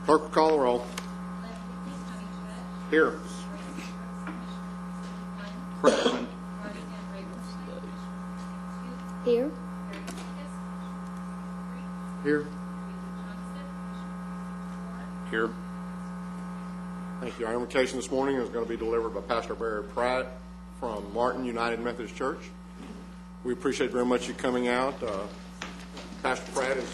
Clerk will call the roll. Here. Present. Here. Here. Here. Thank you. Our invocation this morning is going to be delivered by Pastor Barry Pratt from Martin United Methodist Church. We appreciate very much you coming out. Pastor Pratt is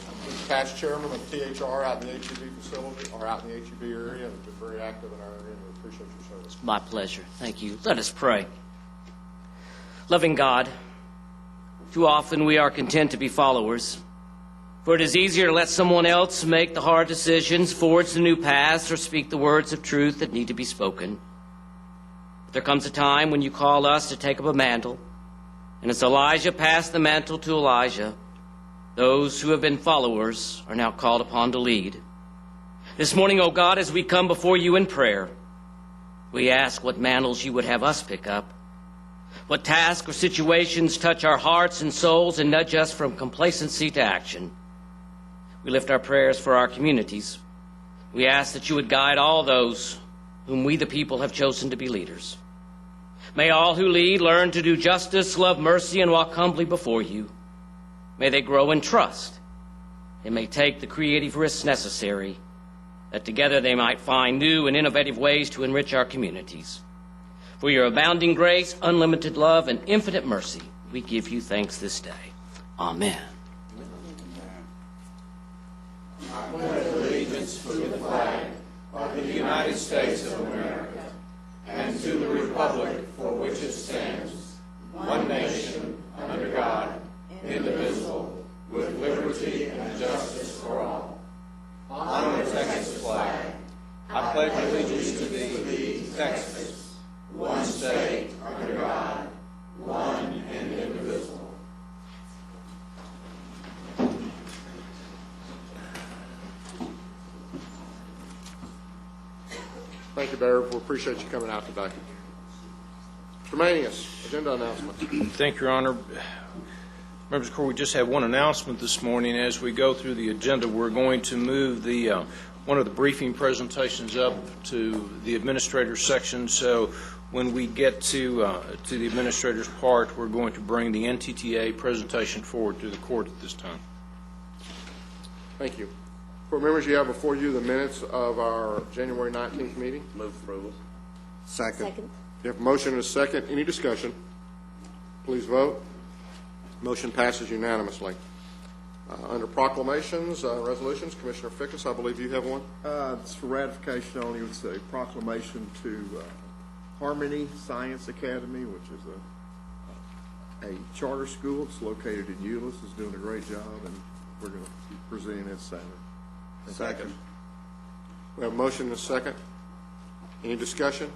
past chairman of THR out in the HEB facility, or out in the HEB area, and has been very active in our area, and we appreciate your service. My pleasure. Thank you. Let us pray. Loving God, too often we are content to be followers, for it is easier to let someone else make the hard decisions, forge the new paths, or speak the words of truth that need to be spoken. But there comes a time when you call us to take up a mantle, and as Elijah passed the mantle to Elijah, those who have been followers are now called upon to lead. This morning, O God, as we come before you in prayer, we ask what mantles you would have us pick up, what tasks or situations touch our hearts and souls and nudge us from complacency to action. We lift our prayers for our communities. We ask that you would guide all those whom we the people have chosen to be leaders. May all who lead learn to do justice, love mercy, and walk humbly before you. May they grow in trust, and may take the creative risks necessary, that together they might find new and innovative ways to enrich our communities. For your abounding grace, unlimited love, and infinite mercy, we give you thanks this day. Amen. I pledge allegiance to the flag of the United States of America and to the republic for which it stands, one nation, under God, indivisible, with liberty and justice for all. Honor the Texas flag. I pledge allegiance to thee, Texas, one state, under God, one and indivisible. Thank you, Barry. We appreciate you coming out today. Mr. Manius, agenda announcement. Thank you, Your Honor. Members of the Court, we just have one announcement this morning. As we go through the agenda, we're going to move the one of the briefing presentations up to the administrator's section. So when we get to the administrator's part, we're going to bring the NTTA presentation forward to the court at this time. Thank you. Court members, you have before you the minutes of our January 19th meeting. Move approval. Second. You have a motion and a second. Any discussion? Please vote. Motion passes unanimously. Under proclamations, resolutions, Commissioner Fickus, I believe you have one. It's for ratification only. It's a proclamation to Harmony Science Academy, which is a charter school. It's located in Euless. It's doing a great job, and we're going to be presenting it Saturday. Second. We have a motion and a second. Any discussion?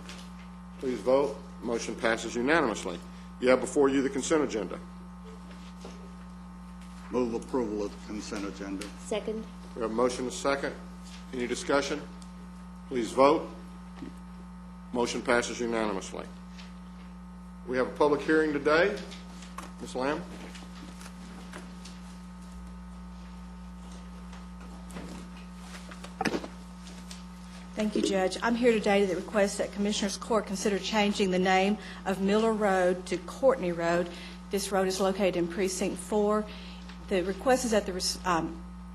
Please vote. Motion passes unanimously. You have before you the consent agenda. Move approval of the consent agenda. Second. We have a motion and a second. Any discussion? Please vote. Motion passes unanimously. We have a public hearing today. Ms. Lamb? Thank you, Judge. I'm here today to request that Commissioners Court consider changing the name of Miller Road to Courtney Road. This road is located in Precinct 4. The request is that the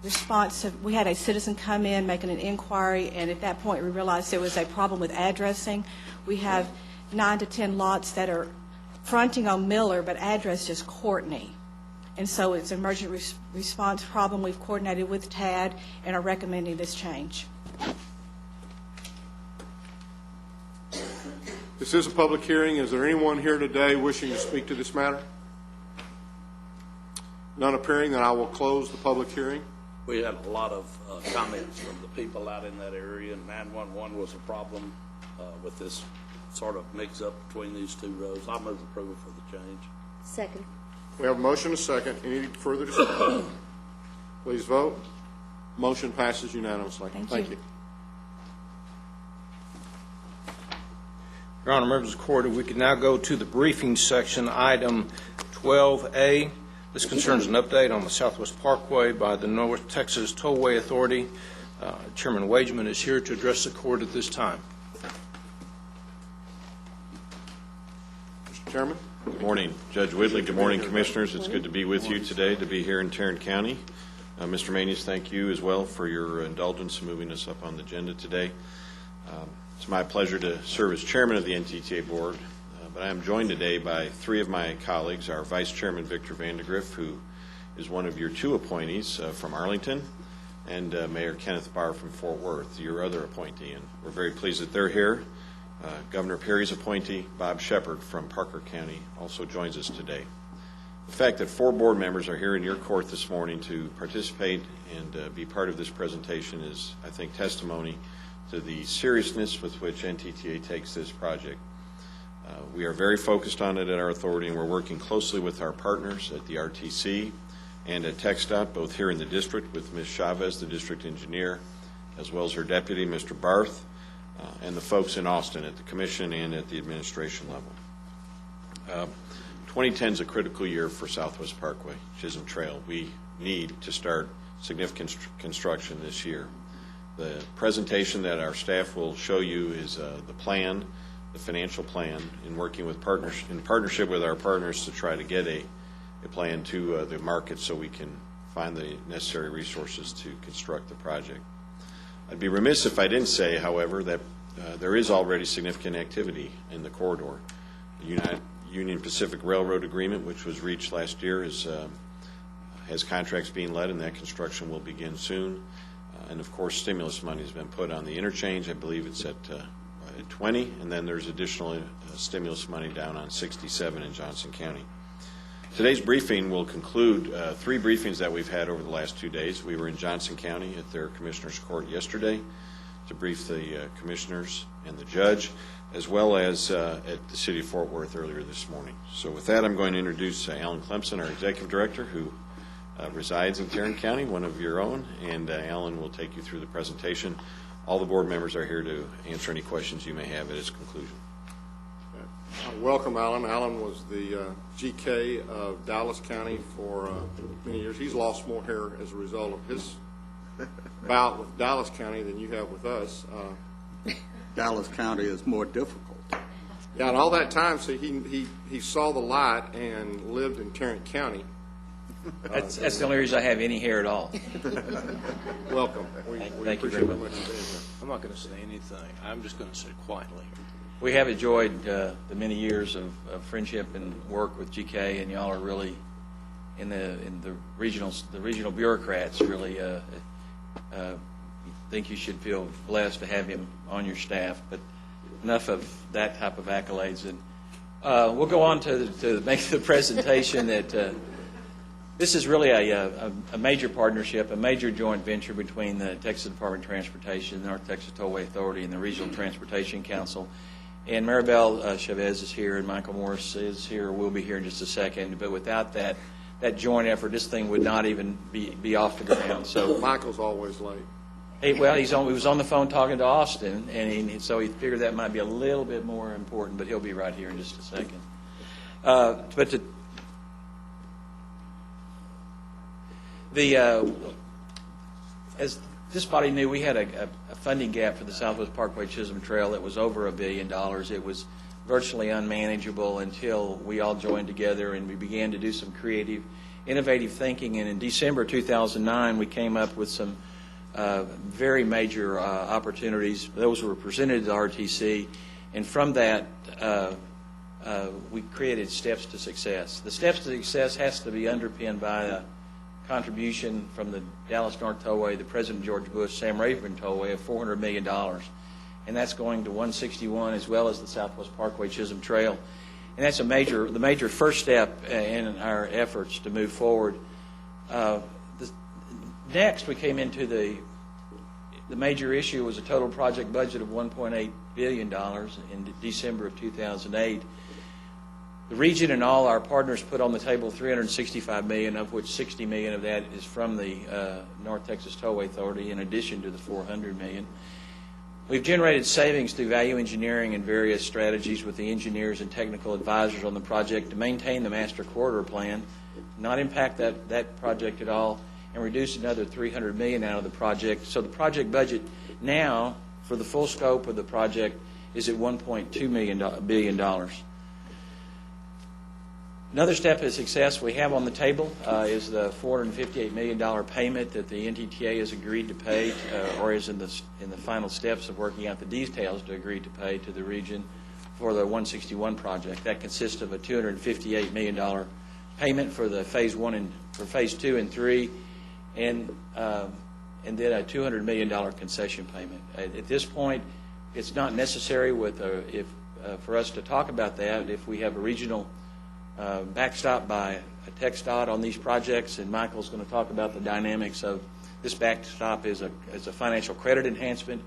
response we had a citizen come in making an inquiry, and at that point we realized there was a problem with addressing. We have 9 to 10 lots that are fronting on Miller but addressed as Courtney. And so it's an emergent response problem. We've coordinated with TAD and are recommending this change. This is a public hearing. Is there anyone here today wishing to speak to this matter? None appearing, then I will close the public hearing. We had a lot of comments from the people out in that area, and 911 was a problem with this sort of mix-up between these two roads. I move approval for the change. Second. We have a motion and a second. Any further discussion? Please vote. Motion passes unanimously. Thank you. Your Honor, members of the court, we can now go to the briefing section, item 12A. This concerns an update on the Southwest Parkway by the North Texas Tollway Authority. Chairman Wageman is here to address the court at this time. Mr. Chairman? Good morning, Judge Whitley. Good morning, Commissioners. It's good to be with you today, to be here in Tarrant County. Mr. Manius, thank you as well for your indulgence in moving us up on the agenda today. It's my pleasure to serve as chairman of the NTTA Board, but I am joined today by three of my colleagues, our Vice Chairman, Victor Vandegrift, who is one of your two appointees from Arlington, and Mayor Kenneth Barr from Fort Worth, your other appointee. And we're very pleased that they're here. Governor Perry's appointee, Bob Shepard from Parker County, also joins us today. The fact that 4 board members are here in your court this morning to participate and be part of this presentation is, I think, testimony to the seriousness with which NTTA takes this project. We are very focused on it at our authority, and we're working closely with our partners at the RTC and at TxDOT, both here in the district with Ms. Chavez, the district engineer, as well as her deputy, Mr. Barth, and the folks in Austin at the commission and at the administration level. 2010 is a critical year for Southwest Parkway, Chisholm Trail. We need to start significant construction this year. The presentation that our staff will show you is the plan, the financial plan, in working with in partnership with our partners to try to get a plan to the market so we can find the necessary resources to construct the project. I'd be remiss if I didn't say, however, that there is already significant activity in the corridor. The Union Pacific Railroad agreement, which was reached last year, has contracts being let, and that construction will begin soon. And of course, stimulus money has been put on the interchange. I believe it's at 20, and then there's additional stimulus money down on 67 in Johnson County. Today's briefing will conclude 3 briefings that we've had over the last 2 days. We were in Johnson County at their Commissioner's Court yesterday to brief the commissioners and the judge, as well as at the City of Fort Worth earlier this morning. So with that, I'm going to introduce Alan Clemson, our Executive Director, who resides in Tarrant County, one of your own, and Alan will take you through the presentation. All the board members are here to answer any questions you may have at its conclusion. Welcome, Alan. Alan was the GK of Dallas County for many years. He's lost more hair as a result of his bout with Dallas County than you have with us. Dallas County is more difficult. Yeah, and all that time, so he saw the light and lived in Tarrant County. That's the only reason I have any hair at all. Welcome. We Thank you very much. I'm not going to say anything. I'm just going to sit quietly. We have enjoyed the many years of friendship and work with GK, and y'all are really in the regional bureaucrats really think you should feel blessed to have him on your staff. But enough of that type of accolades, and we'll go on to make the presentation that. This is really a major partnership, a major joint venture between the Texas Department of Transportation, the North Texas Tollway Authority, and the Regional Transportation Council. And Maribel Chavez is here, and Michael Morris is here, will be here in just a second. But without that joint effort, this thing would not even be off the ground. So Michael's always late. he was on the phone talking to Austin, and so he figured that might be a little bit more important, but he'll be right here in just a second. As this body knew, we had a funding gap for the Southwest Parkway Chisholm Trail that was over $1 billion. It was virtually unmanageable until we all joined together and we began to do some creative, innovative thinking. And in December 2009, we came up with some very major opportunities. Those were presented to the RTC, and from that, we created steps to success. The steps to success has to be underpinned by a contribution from the Dallas North Tollway, the President George Bush, Sam Rayburn Tollway of $400 million. And that's going to 161 as well as the Southwest Parkway Chisholm Trail. And that's the major first step in our efforts to move forward. Next, we came into the major issue was a total project budget of $1.8 billion in December of 2008. The region and all our partners put on the table $365 million, of which $60 million of that is from the North Texas Tollway Authority, in addition to the $400 million. We've generated savings through value engineering and various strategies with the engineers and technical advisors on the project to maintain the master corridor plan, not impact that project at all, and reduce another $300 million out of the project. So the project budget now, for the full scope of the project, is at $1.2 billion. Another step of success we have on the table is the $458 million payment that the NTTA has agreed to pay, or is in the final steps of working out the details to agree to pay to the region for the 161 project. That consists of a $258 million payment for the phase 1 and for phase 2 and 3, and then a $200 million concession payment. At this point, it's not necessary for us to talk about that if we have a regional backstop by a TxDOT on these projects, and Michael's going to talk about the dynamics of this backstop as a financial credit enhancement,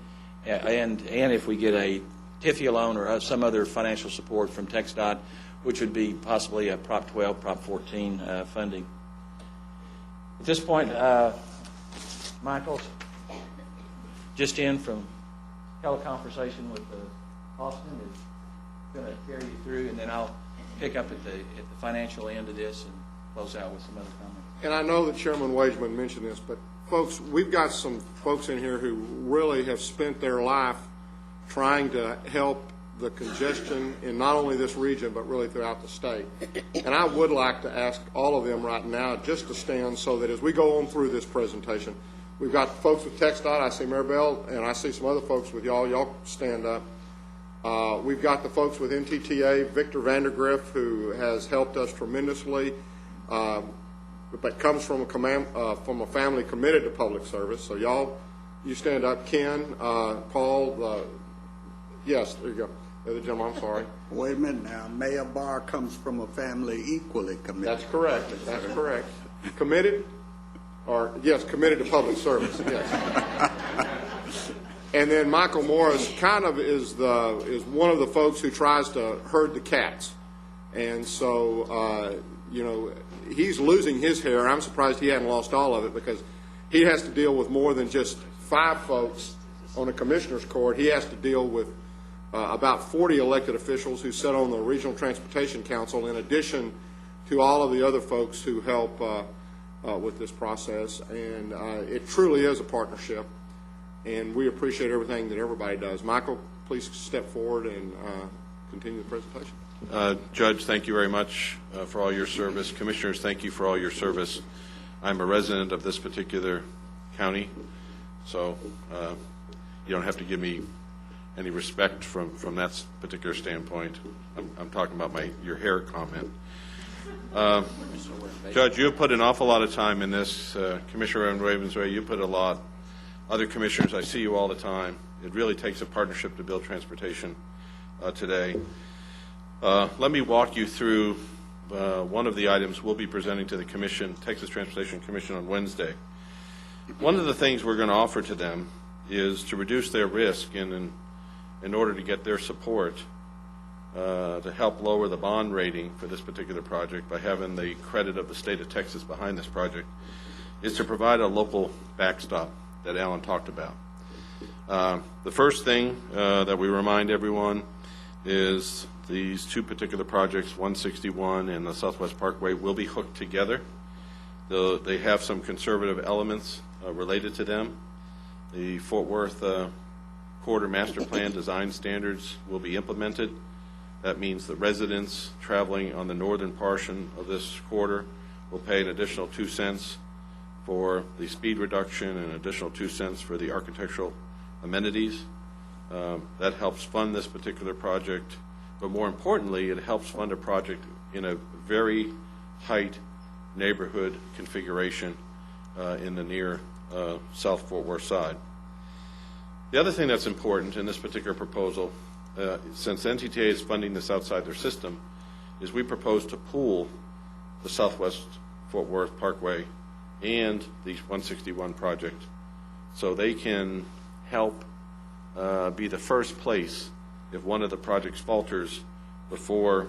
and if we get a TIFIA loan or some other financial support from TxDOT, which would be possibly a Prop 12, Prop 14 funding. At this point, Michael's just in from teleconversation with Austin, is going to carry you through, and then I'll pick up at the financial end of this and close out with some other comments. And I know that Chairman Wageman mentioned this, but folks, we've got some folks in here who really have spent their life trying to help the congestion in not only this region, but really throughout the state. And I would like to ask all of them right now just to stand so that as we go on through this presentation, we've got folks with TxDOT, I see Maribel, and I see some other folks with y'all. Y'all stand up. We've got the folks with NTTA, Victor Vandergriff, who has helped us tremendously, but comes from a family committed to public service. So y'all, you stand up. Ken, Paul, yes, there you go. The other gentleman, I'm sorry. Wait a minute now. Mayor Barr comes from a family equally committed. That's correct. That's correct. Committed, or yes, committed to public service. Yes. And then Michael Morris kind of is one of the folks who tries to herd the cats, and so he's losing his hair. I'm surprised he hadn't lost all of it, because he has to deal with more than just 5 folks on a commissioner's court. He has to deal with about 40 elected officials who sit on the Regional Transportation Council, in addition to all of the other folks who help with this process. And it truly is a partnership, and we appreciate everything that everybody does. Michael, please step forward and continue the presentation. Judge, thank you very much for all your service. Commissioners, thank you for all your service. I'm a resident of this particular county, so you don't have to give me any respect from that particular standpoint. I'm talking about your hair comment. Judge, you have put an awful lot of time in this. Commissioner Ravensway, you put a lot. Other commissioners, I see you all the time. It really takes a partnership to build transportation today. Let me walk you through one of the items we'll be presenting to the Commission, Texas Transportation Commission, on Wednesday. One of the things we're going to offer to them is to reduce their risk in order to get their support to help lower the bond rating for this particular project by having the credit of the state of Texas behind this project, is to provide a local backstop that Alan talked about. The first thing that we remind everyone is these 2 particular projects, 161 and the Southwest Parkway, will be hooked together. They have some conservative elements related to them. The Fort Worth Corridor Master Plan design standards will be implemented. That means that residents traveling on the northern portion of this corridor will pay an additional 2 cents for the speed reduction and an additional 2 cents for the architectural amenities. That helps fund this particular project, but more importantly, it helps fund a project in a very tight neighborhood configuration in the near South Fort Worth side. The other thing that's important in this particular proposal, since NTTA is funding this outside their system, is we propose to pool the Southwest Fort Worth Parkway and the 161 project, so they can help be the first place if one of the projects falters before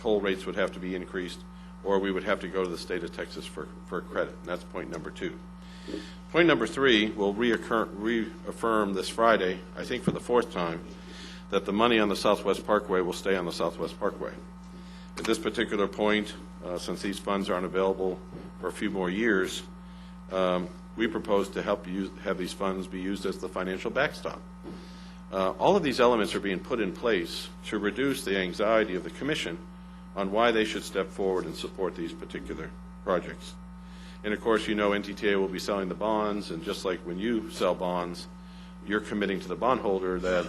toll rates would have to be increased, or we would have to go to the state of Texas for credit. And that's point number 2. Point number 3, we'll reaffirm this Friday, I think for the 4th time, that the money on the Southwest Parkway will stay on the Southwest Parkway. At this particular point, since these funds aren't available for a few more years, we propose to help have these funds be used as the financial backstop. All of these elements are being put in place to reduce the anxiety of the Commission on why they should step forward and support these particular projects. And of course, you know NTTA will be selling the bonds, and just like when you sell bonds, you're committing to the bondholder that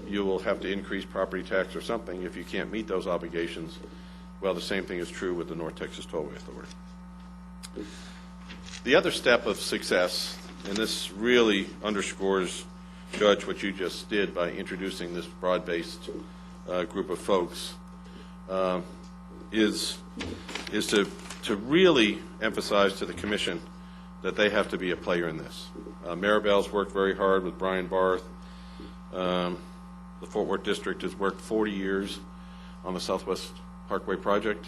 you will have to increase property tax or something if you can't meet those obligations. Well, the same thing is true with the North Texas Tollway Authority. The other step of success, and this really underscores, Judge, what you just did by introducing this broad-based group of folks, is to really emphasize to the Commission that they have to be a player in this. Maribel's worked very hard with Brian Barth. The Fort Worth District has worked 40 years on the Southwest Parkway project.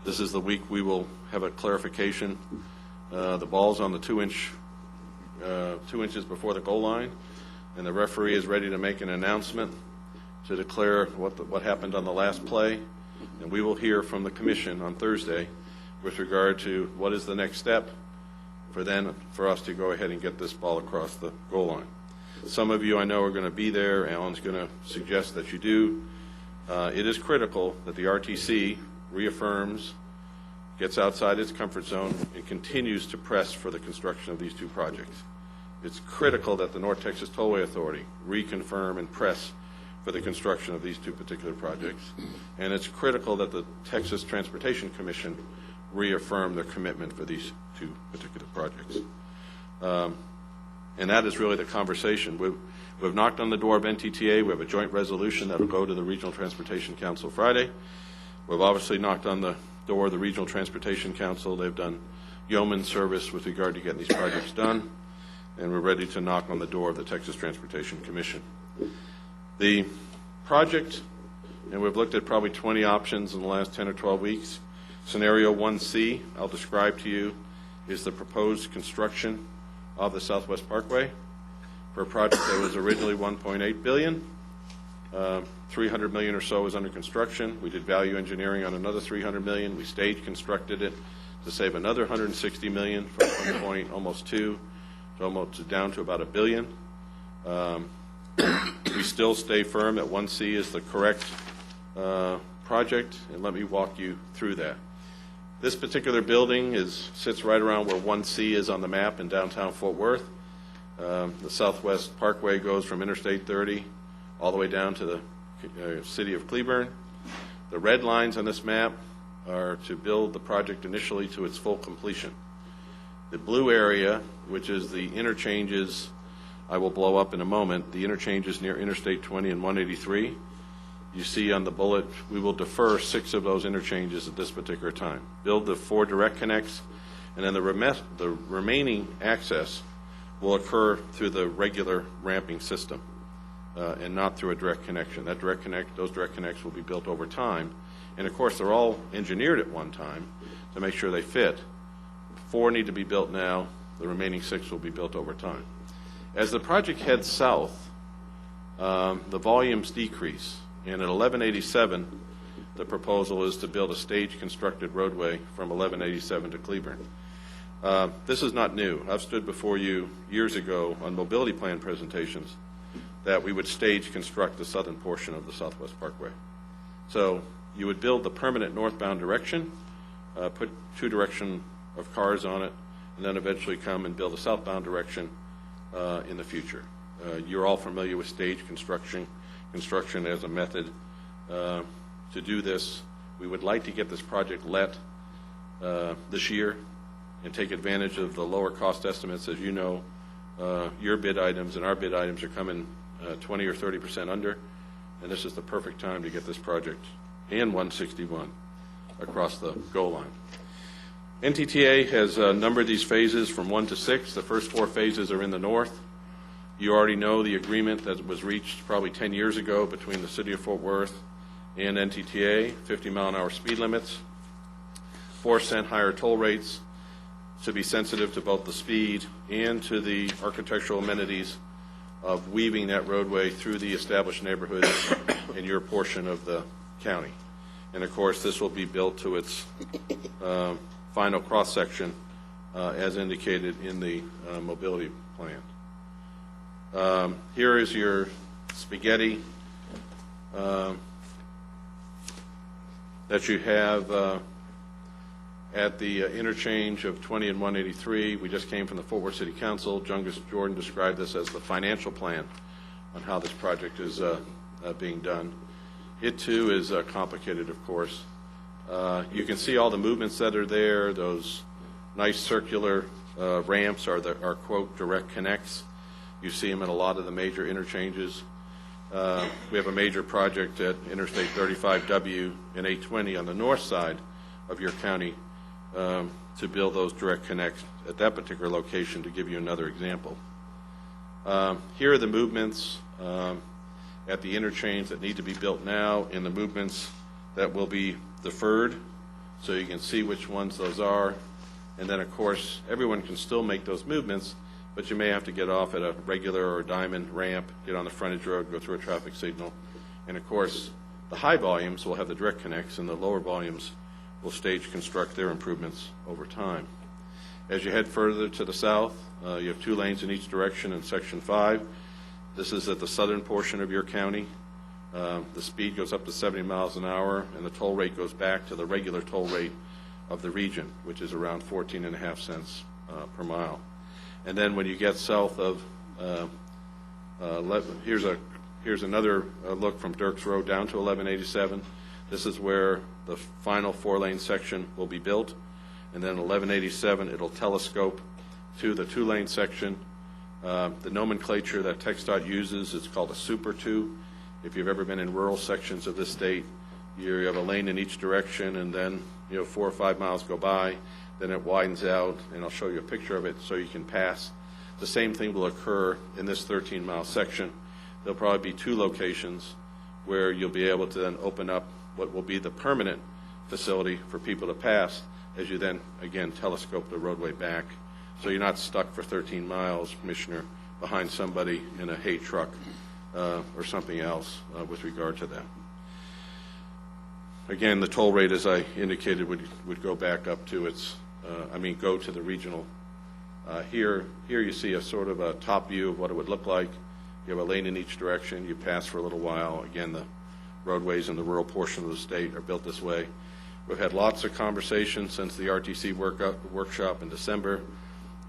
This is the week we will have a clarification. The ball's on the 2 inches before the goal line, and the referee is ready to make an announcement to declare what happened on the last play. And we will hear from the Commission on Thursday with regard to what is the next step for us to go ahead and get this ball across the goal line. Some of you I know are going to be there. Alan's going to suggest that you do. It is critical that the RTC reaffirms, gets outside its comfort zone, and continues to press for the construction of these two projects. It's critical that the North Texas Tollway Authority reconfirm and press for the construction of these two particular projects. And it's critical that the Texas Transportation Commission reaffirm their commitment for these two particular projects. And that is really the conversation. We've knocked on the door of NTTA. We have a joint resolution that will go to the Regional Transportation Council Friday. We've obviously knocked on the door of the Regional Transportation Council. They've done yeoman service with regard to getting these projects done. And we're ready to knock on the door of the Texas Transportation Commission. The project, and we've looked at probably 20 options in the last 10 or 12 weeks. Scenario 1C, I'll describe to you, is the proposed construction of the Southwest Parkway for a project that was originally $1.8 billion. $300 million or so is under construction. We did value engineering on another $300 million. We stage constructed it to save another $160 million from almost $2 to almost down to about $1 billion. We still stay firm that 1C is the correct project, and let me walk you through that. This particular building sits right around where 1C is on the map in downtown Fort Worth. The Southwest Parkway goes from Interstate 30 all the way down to the city of Cleburne. The red lines on this map are to build the project initially to its full completion. The blue area, which is the interchanges, I will blow up in a moment, the interchanges near Interstate 20 and 183. You see on the bullet, we will defer 6 of those interchanges at this particular time. Build the 4 direct connects, and then the remaining access will occur through the regular ramping system and not through a direct connection. Those direct connects will be built over time. And of course, they're all engineered at one time to make sure they fit. 4 need to be built now. The remaining 6 will be built over time. As the project heads south, the volumes decrease. And at 1187, the proposal is to build a stage-constructed roadway from 1187 to Cleburne. This is not new. I've stood before you years ago on mobility plan presentations that we would stage construct the southern portion of the Southwest Parkway. So you would build the permanent northbound direction, put 2 direction of cars on it, and then eventually come and build a southbound direction in the future. You're all familiar with stage construction as a method to do this. We would like to get this project let this year and take advantage of the lower cost estimates. As you know, your bid items and our bid items are coming 20 or 30% under, and this is the perfect time to get this project and 161 across the goal line. NTTA has numbered these phases from 1 to 6. The first 4 phases are in the north. You already know the agreement that was reached probably 10 years ago between the City of Fort Worth and NTTA, 50-mile-an-hour speed limits, 4-cent higher toll rates to be sensitive to both the speed and to the architectural amenities of weaving that roadway through the established neighborhoods in your portion of the county. And, of course, this will be built to its final cross-section as indicated in the mobility plan. Here is your spaghetti that you have at the interchange of 20 and 183. We just came from the Fort Worth City Council. Jungus Jordan described this as the financial plan on how this project is being done. It too is complicated, of course. You can see all the movements that are there. Those nice circular ramps are quote, direct connects. You see them at a lot of the major interchanges. We have a major project at Interstate 35W and 820 on the north side of your county to build those direct connects at that particular location, to give you another example. Here are the movements at the interchange that need to be built now and the movements that will be deferred, so you can see which ones those are. And then, of course, everyone can still make those movements, but you may have to get off at a regular or diamond ramp, get on the frontage road, go through a traffic signal. And, of course, the high volumes will have the direct connects, and the lower volumes will stage construct their improvements over time. As you head further to the south, you have 2 lanes in each direction in Section 5. This is at the southern portion of your county. The speed goes up to 70 miles an hour, and the toll rate goes back to the regular toll rate of the region, which is around 14.5 cents per mile. And then when you get south of, here's another look from Dirks Road down to 1187. This is where the final 4-lane section will be built. And then 1187, it'll telescope to the 2-lane section. The nomenclature that TxDOT uses, it's called a Super 2. If you've ever been in rural sections of this state, you have a lane in each direction, and then 4 or 5 miles go by, then it widens out, and I'll show you a picture of it so you can pass. The same thing will occur in this 13-mile section. There'll probably be 2 locations where you'll be able to then open up what will be the permanent facility for people to pass, as you then, again, telescope the roadway back. So you're not stuck for 13 miles, Commissioner, behind somebody in a hay truck or something else with regard to that. Again, the toll rate, as I indicated, would go back up to its, go to the regional. Here you see a sort of a top view of what it would look like. You have a lane in each direction. You pass for a little while. Again, the roadways in the rural portion of the state are built this way. We've had lots of conversations since the RTC workshop in December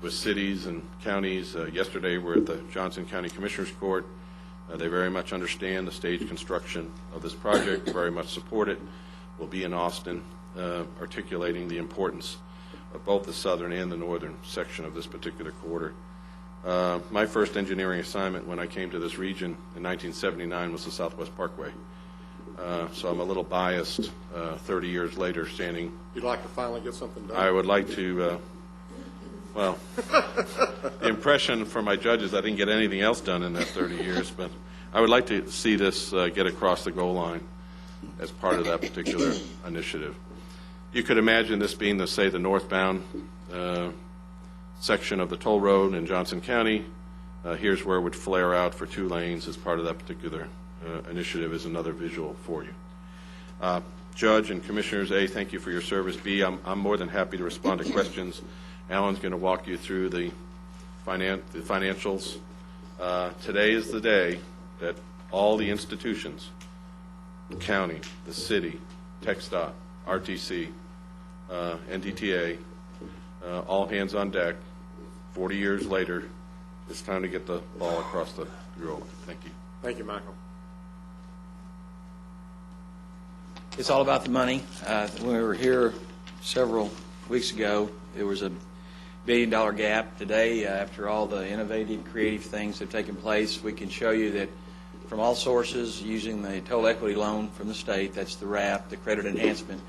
with cities and counties. Yesterday, we're at the Johnson County Commissioners Court. They very much understand the stage construction of this project, very much support it. We'll be in Austin articulating the importance of both the southern and the northern section of this particular corridor. My first engineering assignment when I came to this region in 1979 was the Southwest Parkway. So I'm a little biased 30 years later standing. You'd like to finally get something done? I would like to, the impression from my judges, I didn't get anything else done in that 30 years, but I would like to see this get across the goal line as part of that particular initiative. You could imagine this being, the northbound section of the toll road in Johnson County. Here's where it would flare out for 2 lanes as part of that particular initiative is another visual for you. Judge and Commissioners, A, thank you for your service. B, I'm more than happy to respond to questions. Alan's going to walk you through the financials. Today is the day that all the institutions, the county, the city, TxDOT, RTC, NDTA, all hands on deck. 40 years later, it's time to get the ball across the goal line. Thank you. Thank you, Michael. It's all about the money. When we were here several weeks ago, there was a $1 billion gap. Today, after all the innovative, creative things that have taken place, we can show you that from all sources, using the total equity loan from the state, that's the RAP, the credit enhancement,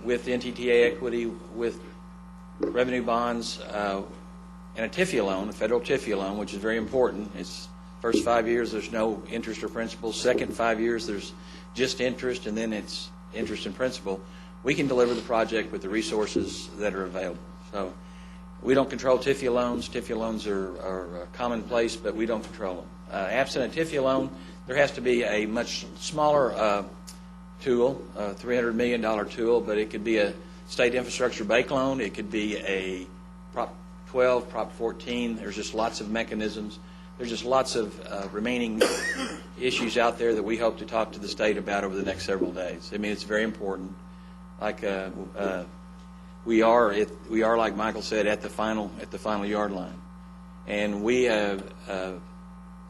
with NTTA equity, with revenue bonds, and a TIFIA loan, a federal TIFIA loan, which is very important. It's first 5 years, there's no interest or principal. Second 5 years, there's just interest, and then it's interest and principal. We can deliver the project with the resources that are available. So we don't control TIFIA loans. TIFIA loans are commonplace, but we don't control them. Absent a TIFIA loan, there has to be a much smaller tool, a $300 million tool, but it could be a state infrastructure bank loan. It could be a Prop 12, Prop 14. There's just lots of mechanisms. There's just lots of remaining issues out there that we hope to talk to the state about over the next several days. I mean, it's very important. Like we are, like Michael said, at the final yard line, and we have.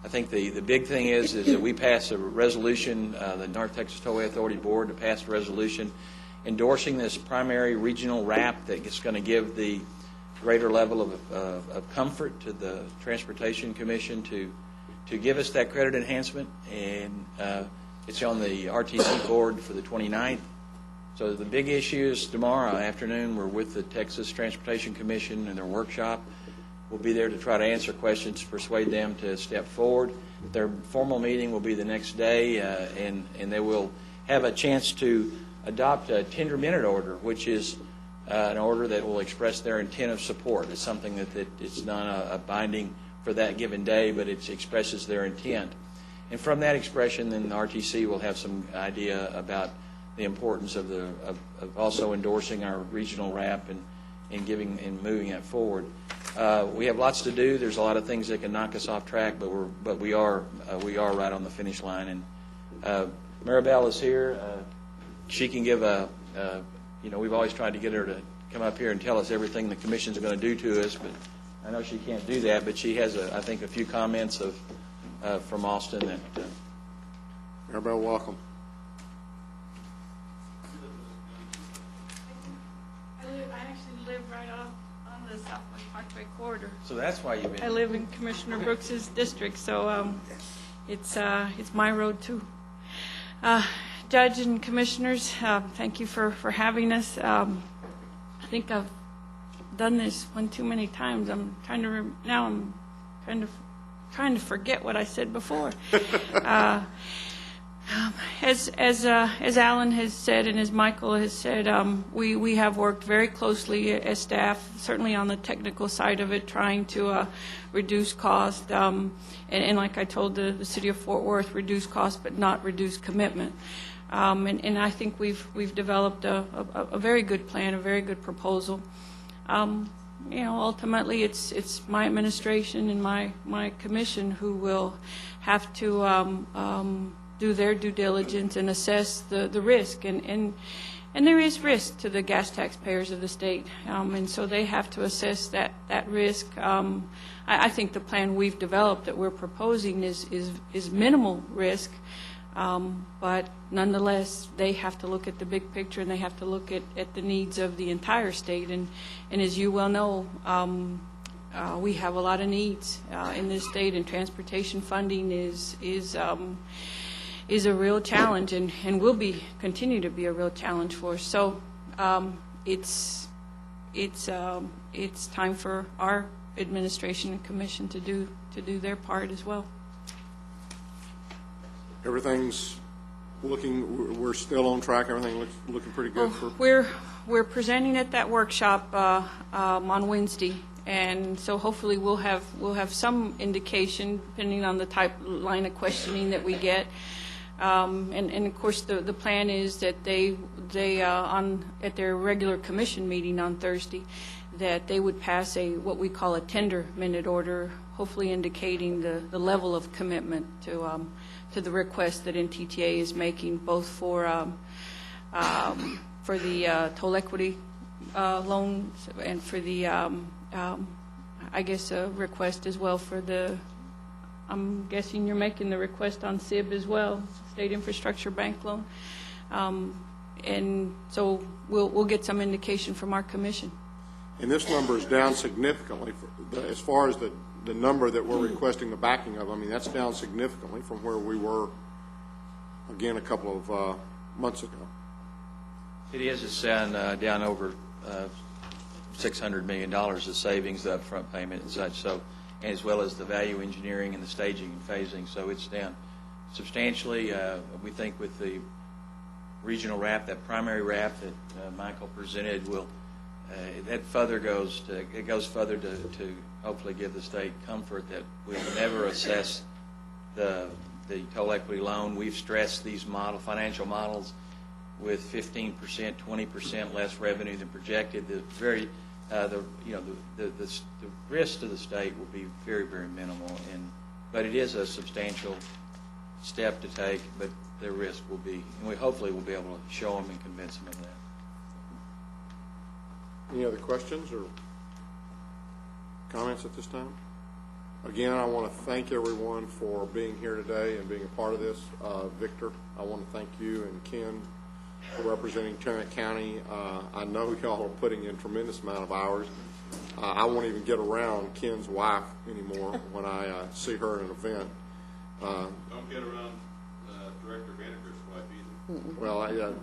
I think the big thing is that we pass a resolution, the North Texas Tollway Authority Board to pass a resolution endorsing this primary regional RAP that's going to give the greater level of comfort to the Transportation Commission to give us that credit enhancement, and it's on the RTC board for the 29th. So the big issue is tomorrow afternoon we're with the Texas Transportation Commission in their workshop. We'll be there to try to answer questions, persuade them to step forward. Their formal meeting will be the next day, and they will have a chance to adopt a tender minute order, which is an order that will express their intent of support. It's something that it's not a binding for that given day, but it expresses their intent. And from that expression, then the RTC will have some idea about the importance of also endorsing our regional RAP and giving and moving it forward. We have lots to do. There's a lot of things that can knock us off track, but we are right on the finish line. And Maribel is here. She can give we've always tried to get her to come up here and tell us everything the commission's going to do to us, but I know she can't do that. But she has, I think, a few comments from Austin that. Maribel, welcome. I actually live right on the Southwest Parkway corridor. So that's why you've been. I live in Commissioner Brooks's district, so it's my road too. Judge and commissioners, thank you for having us. I think I've done this one too many times. I'm trying to forget what I said before. As Alan has said and as Michael has said, we have worked very closely as staff, certainly on the technical side of it, trying to reduce cost, and like I told the city of Fort Worth, reduce cost but not reduce commitment. And I think we've developed a very good plan, a very good proposal. Ultimately it's my administration and my commission who will have to do their due diligence and assess the risk, and there is risk to the gas taxpayers of the state, and so they have to assess that risk. I think the plan we've developed that we're proposing is minimal risk, but nonetheless they have to look at the big picture and they have to look at the needs of the entire state, and as you well know, we have a lot of needs in this state, and transportation funding is a real challenge, and will continue to be a real challenge for us. So it's time for our administration and commission to do their part as well. Everything's we're still on track. Everything looking pretty good. We're presenting at that workshop on Wednesday, and so hopefully we'll have some indication, depending on the line of questioning that we get. And of course the plan is that they at their regular commission meeting on Thursday, that they would pass what we call a tender minute order, hopefully indicating the level of commitment to the request that NTTA is making, both for the toll equity loans and for the I guess a request as well for the. I'm guessing you're making the request on SIB as well, State Infrastructure Bank Loan, and so we'll get some indication from our commission. And this number is down significantly as far as the number that we're requesting the backing of. I mean, that's down significantly from where we were, again, a couple of months ago. It is. It's down over $600 million of savings, the upfront payment and such. So. As well as the value engineering and the staging and phasing. So it's down substantially. We think with the regional RAP, that primary RAP that Michael presented, that goes further to hopefully give the state comfort that we'll never assess the toll equity loan. We've stressed these financial models with 15%, 20% less revenue than projected. The very, the risk to the state will be very, very minimal, but it is a substantial step to take, but the risk will be, and we hopefully will be able to show them and convince them of that. Any other questions or comments at this time? Again, I want to thank everyone for being here today and being a part of this. Victor, I want to thank you and Ken for representing Tarrant County. I know y'all are putting in a tremendous amount of hours. I won't even get around Ken's wife anymore when I see her at an event. Don't get around Director Banneker's wife either. Well,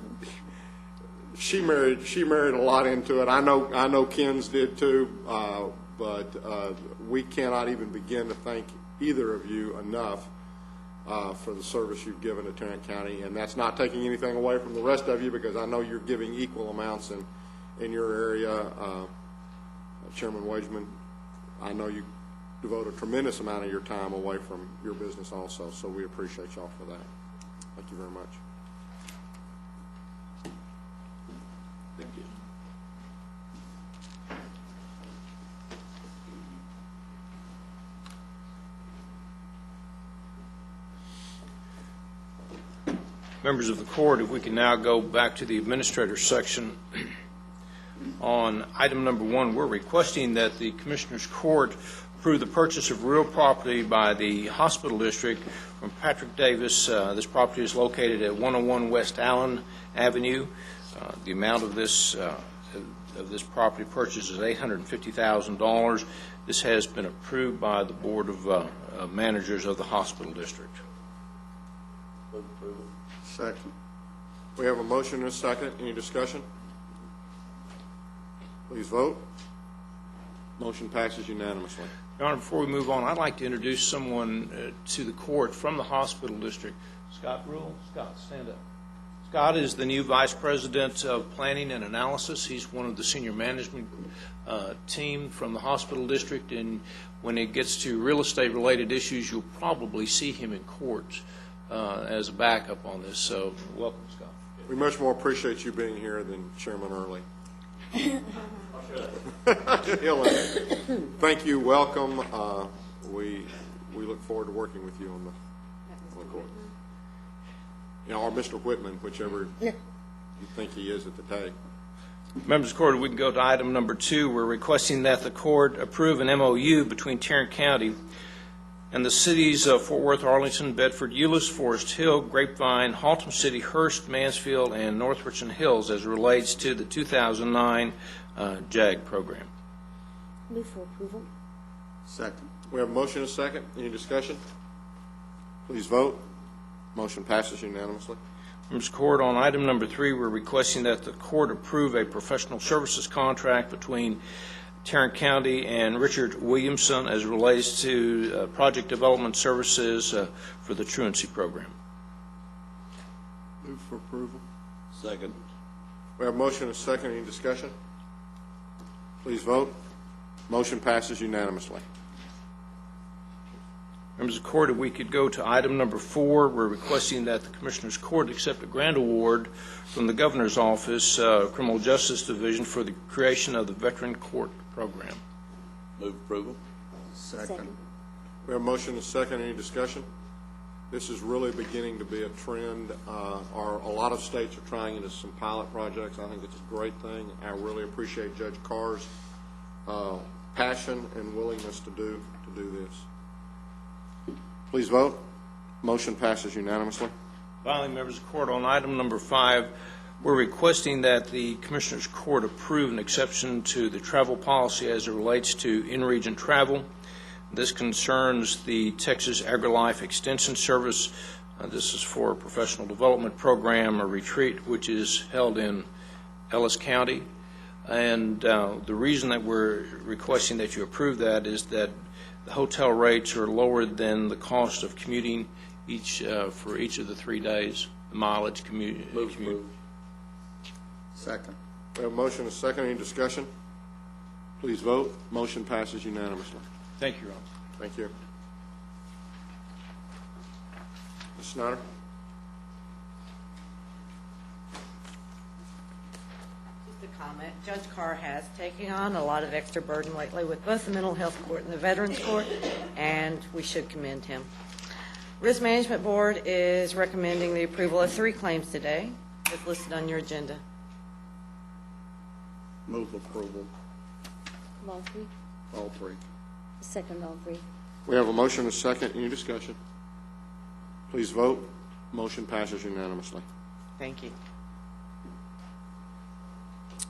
she married a lot into it. I know Ken's did too, but we cannot even begin to thank either of you enough for the service you've given to Tarrant County, and that's not taking anything away from the rest of you, because I know you're giving equal amounts in your area. Chairman Wageman, I know you devote a tremendous amount of your time away from your business also, so we appreciate y'all for that. Thank you very much. Thank you. Members of the court, if we can now go back to the administrator section. On item number 1, we're requesting that the Commissioners Court approve the purchase of real property by the hospital district from Patrick Davis. This property is located at 101 West Allen Avenue. The amount of this property purchase is $850,000. This has been approved by the Board of Managers of the hospital district. Move approval. Second. We have a motion and a second. Any discussion? Please vote. Motion passes unanimously. Your Honor, before we move on, I'd like to introduce someone to the court from the hospital district. Scott Rule. Scott, stand up. Scott is the new Vice President of Planning and Analysis. He's one of the senior management team from the hospital district, and when it gets to real estate-related issues, you'll probably see him in court as a backup on this. So welcome, Scott. We much more appreciate you being here than Chairman Early. Thank you. Welcome. We look forward to working with you on the court. Or Mr. Whitman, whichever you think he is at the day. Members of the court, we can go to item number 2. We're requesting that the court approve an MOU between Tarrant County and the cities of Fort Worth, Arlington, Bedford, Euless, Forest Hill, Grapevine, Haltom City, Hurst, Mansfield, and North Richland Hills as relates to the 2009 JAG program. Move for approval. Second. We have a motion and a second. Any discussion? Please vote. Motion passes unanimously. Members of the court, on item number 3, we're requesting that the court approve a professional services contract between Tarrant County and Richard Williamson as it relates to project development services for the truancy program. Move for approval. Second. We have a motion and a second. Any discussion? Please vote. Motion passes unanimously. Members of the court, if we could go to item number 4, we're requesting that the Commissioners Court accept a grant award from the Governor's Office Criminal Justice Division for the creation of the Veteran Court Program. Move approval. Second. We have a motion and a second. Any discussion? This is really beginning to be a trend. A lot of states are trying into some pilot projects. I think it's a great thing. I really appreciate Judge Carr's passion and willingness to do this. Please vote. Motion passes unanimously. Finally, members of the court, on item number 5, we're requesting that the Commissioners Court approve an exception to the travel policy as it relates to in-region travel. This concerns the Texas AgriLife Extension Service. This is for a professional development program, a retreat, which is held in Ellis County. And the reason that we're requesting that you approve that is that the hotel rates are lower than the cost of commuting for each of the 3 days, the mileage commute. Move approval. Second. We have a motion and a second. Any discussion? Please vote. Motion passes unanimously. Thank you, Your Honor. Thank you. Ms. Snyder? comment. Judge Carr has taken on a lot of extra burden lately with both the mental health court and the Veterans Court, and we should commend him. Risk Management Board is recommending the approval of 3 claims today, as listed on your agenda. Move approval. All three? All 3. Second all three. We have a motion and a second. Any discussion? Please vote. Motion passes unanimously. Thank you.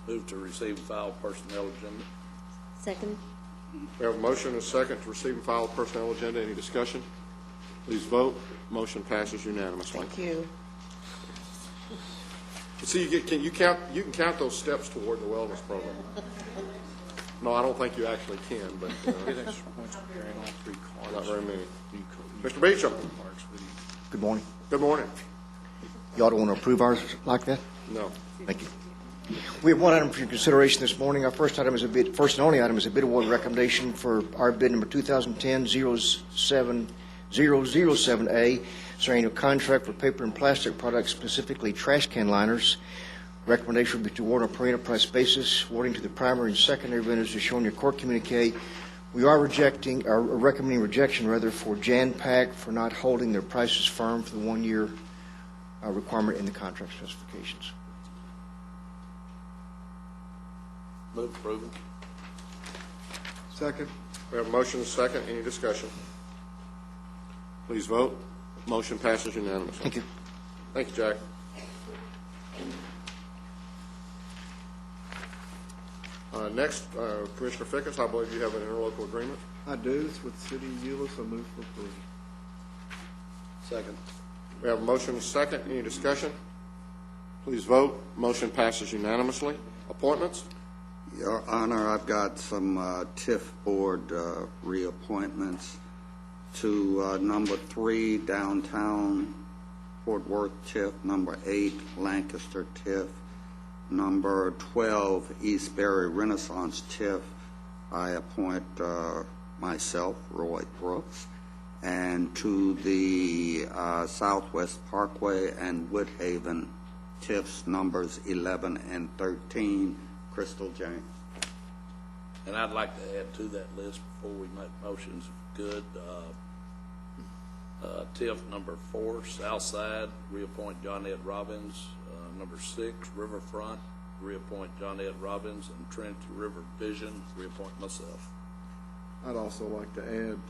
Move to receive and file personnel agenda. Second? We have a motion and a second to receive and file personnel agenda. Any discussion? Please vote. Motion passes unanimously. Thank you. See, you can count those steps toward the wellness program. No, I don't think you actually can, but Get extra points for carrying all 3 cards. not very many. Mr. Beecham. Good morning. Good morning. Y'all don't want to approve ours like that? No. Thank you. We have one item for your consideration this morning. Our first and only item is a bid award recommendation for our bid number 2010-07007A, concerning a contract for paper and plastic products, specifically trash can liners. Recommendation would be to award on a per enterprise basis, awarding to the primary and secondary vendors as shown in your court communique. We are recommending rejection for Jan Pack for not holding their prices firm for the 1-year requirement in the contract specifications. Move approval. Second. We have a motion and a second. Any discussion? Please vote. Motion passes unanimously. Thank you. Thank you, Jack. Next, Commissioner Fickens, I believe you have an interlocal agreement. I do. It's with the City of Euless. I move for approval. Second. We have a motion and a second. Any discussion? Please vote. Motion passes unanimously. Appointments? Your Honor, I've got some TIF board reappointments to number 3, Downtown Fort Worth TIF, number 8, Lancaster TIF, number 12, Eastbury Renaissance TIF. I appoint myself, Roy Brooks, and to the Southwest Parkway and Woodhaven TIFs numbers 11 and 13, Crystal James. And I'd like to add to that list before we make motions, good, TIF number 4, Southside, reappoint John Ed Robbins. Number 6, Riverfront, reappoint John Ed Robbins. And Trinity River Vision, reappoint myself. I'd also like to add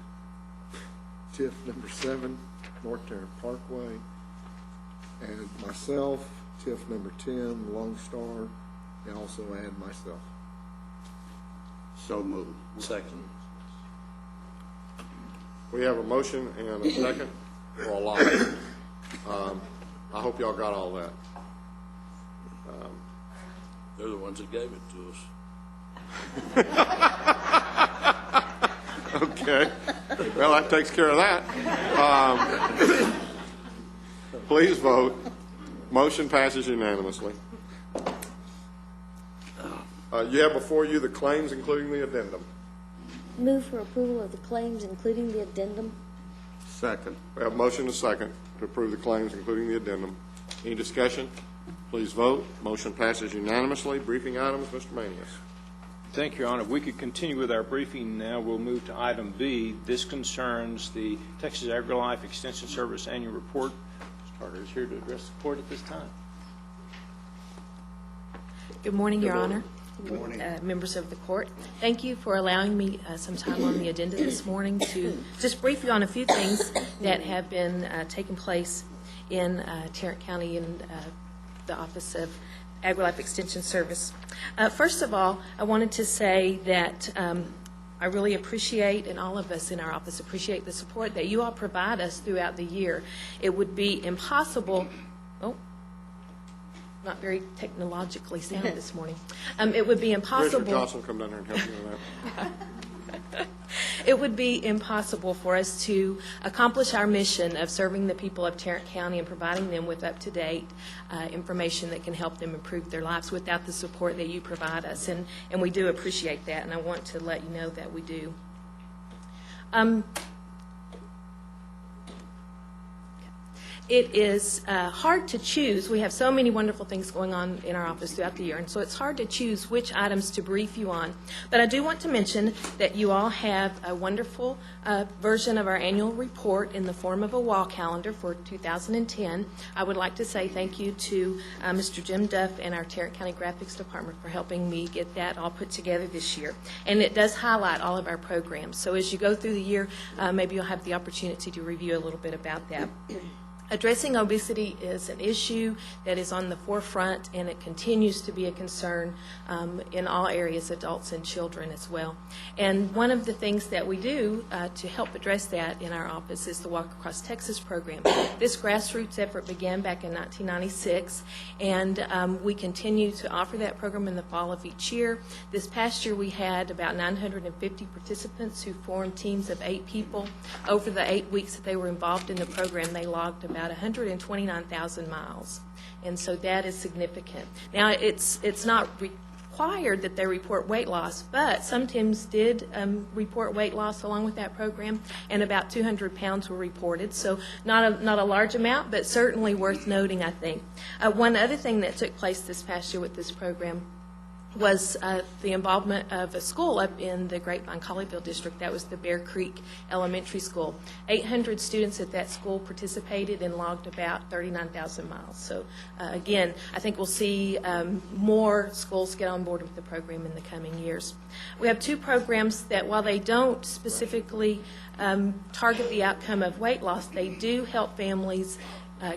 TIF number 7, North Tarrant Parkway, and myself, TIF number 10, Lone Star, and also add myself. So moved. Second. We have a motion and a second for a lot. I hope y'all got all that. They're the ones that gave it to us. Okay. Well, that takes care of that. Please vote. Motion passes unanimously. You have before you the claims, including the addendum. Move for approval of the claims, including the addendum. Second. We have a motion and a second to approve the claims, including the addendum. Any discussion? Please vote. Motion passes unanimously. Briefing items, Mr. Manius. Thank you, Your Honor. If we could continue with our briefing now, we'll move to item B. This concerns the Texas AgriLife Extension Service Annual Report. Mr. Carter is here to address the court at this time. Good morning, Your Honor. Good morning. Members of the court. Thank you for allowing me some time on the agenda this morning to just brief you on a few things that have been taking place in Tarrant County in the Office of AgriLife Extension Service. First of all, I wanted to say that I really appreciate, and all of us in our office appreciate, the support that you all provide us throughout the year. It would be impossible, not very technologically sound this morning. It would be impossible. Commissioner Johnson, come down there and help me with that. It would be impossible for us to accomplish our mission of serving the people of Tarrant County and providing them with up-to-date information that can help them improve their lives without the support that you provide us. And we do appreciate that, and I want to let you know that we do. it is hard to choose. We have so many wonderful things going on in our office throughout the year, and so it's hard to choose which items to brief you on. But I do want to mention that you all have a wonderful version of our annual report in the form of a wall calendar for 2010. I would like to say thank you to Mr. Jim Duff and our Tarrant County Graphics Department for helping me get that all put together this year. And it does highlight all of our programs. So as you go through the year, maybe you'll have the opportunity to review a little bit about that. Addressing obesity is an issue that is on the forefront, and it continues to be a concern in all areas, adults and children as well. And one of the things that we do to help address that in our office is the Walk Across Texas program. This grassroots effort began back in 1996, and we continue to offer that program in the fall of each year. This past year we had about 950 participants who formed teams of 8 people. Over the 8 weeks that they were involved in the program, they logged about 129,000 miles, and so that is significant. Now, it's not required that they report weight loss, but some teams did report weight loss along with that program, and about 200 pounds were reported, so not a large amount, but certainly worth noting, I think. One other thing that took place this past year with this program was the involvement of a school up in the Grapevine-Colleyville district. That was the Bear Creek Elementary School. 800 students at that school participated and logged about 39,000 miles. So again, I think we'll see more schools get on board with the program in the coming years. We have 2 programs that, while they don't specifically target the outcome of weight loss, they do help families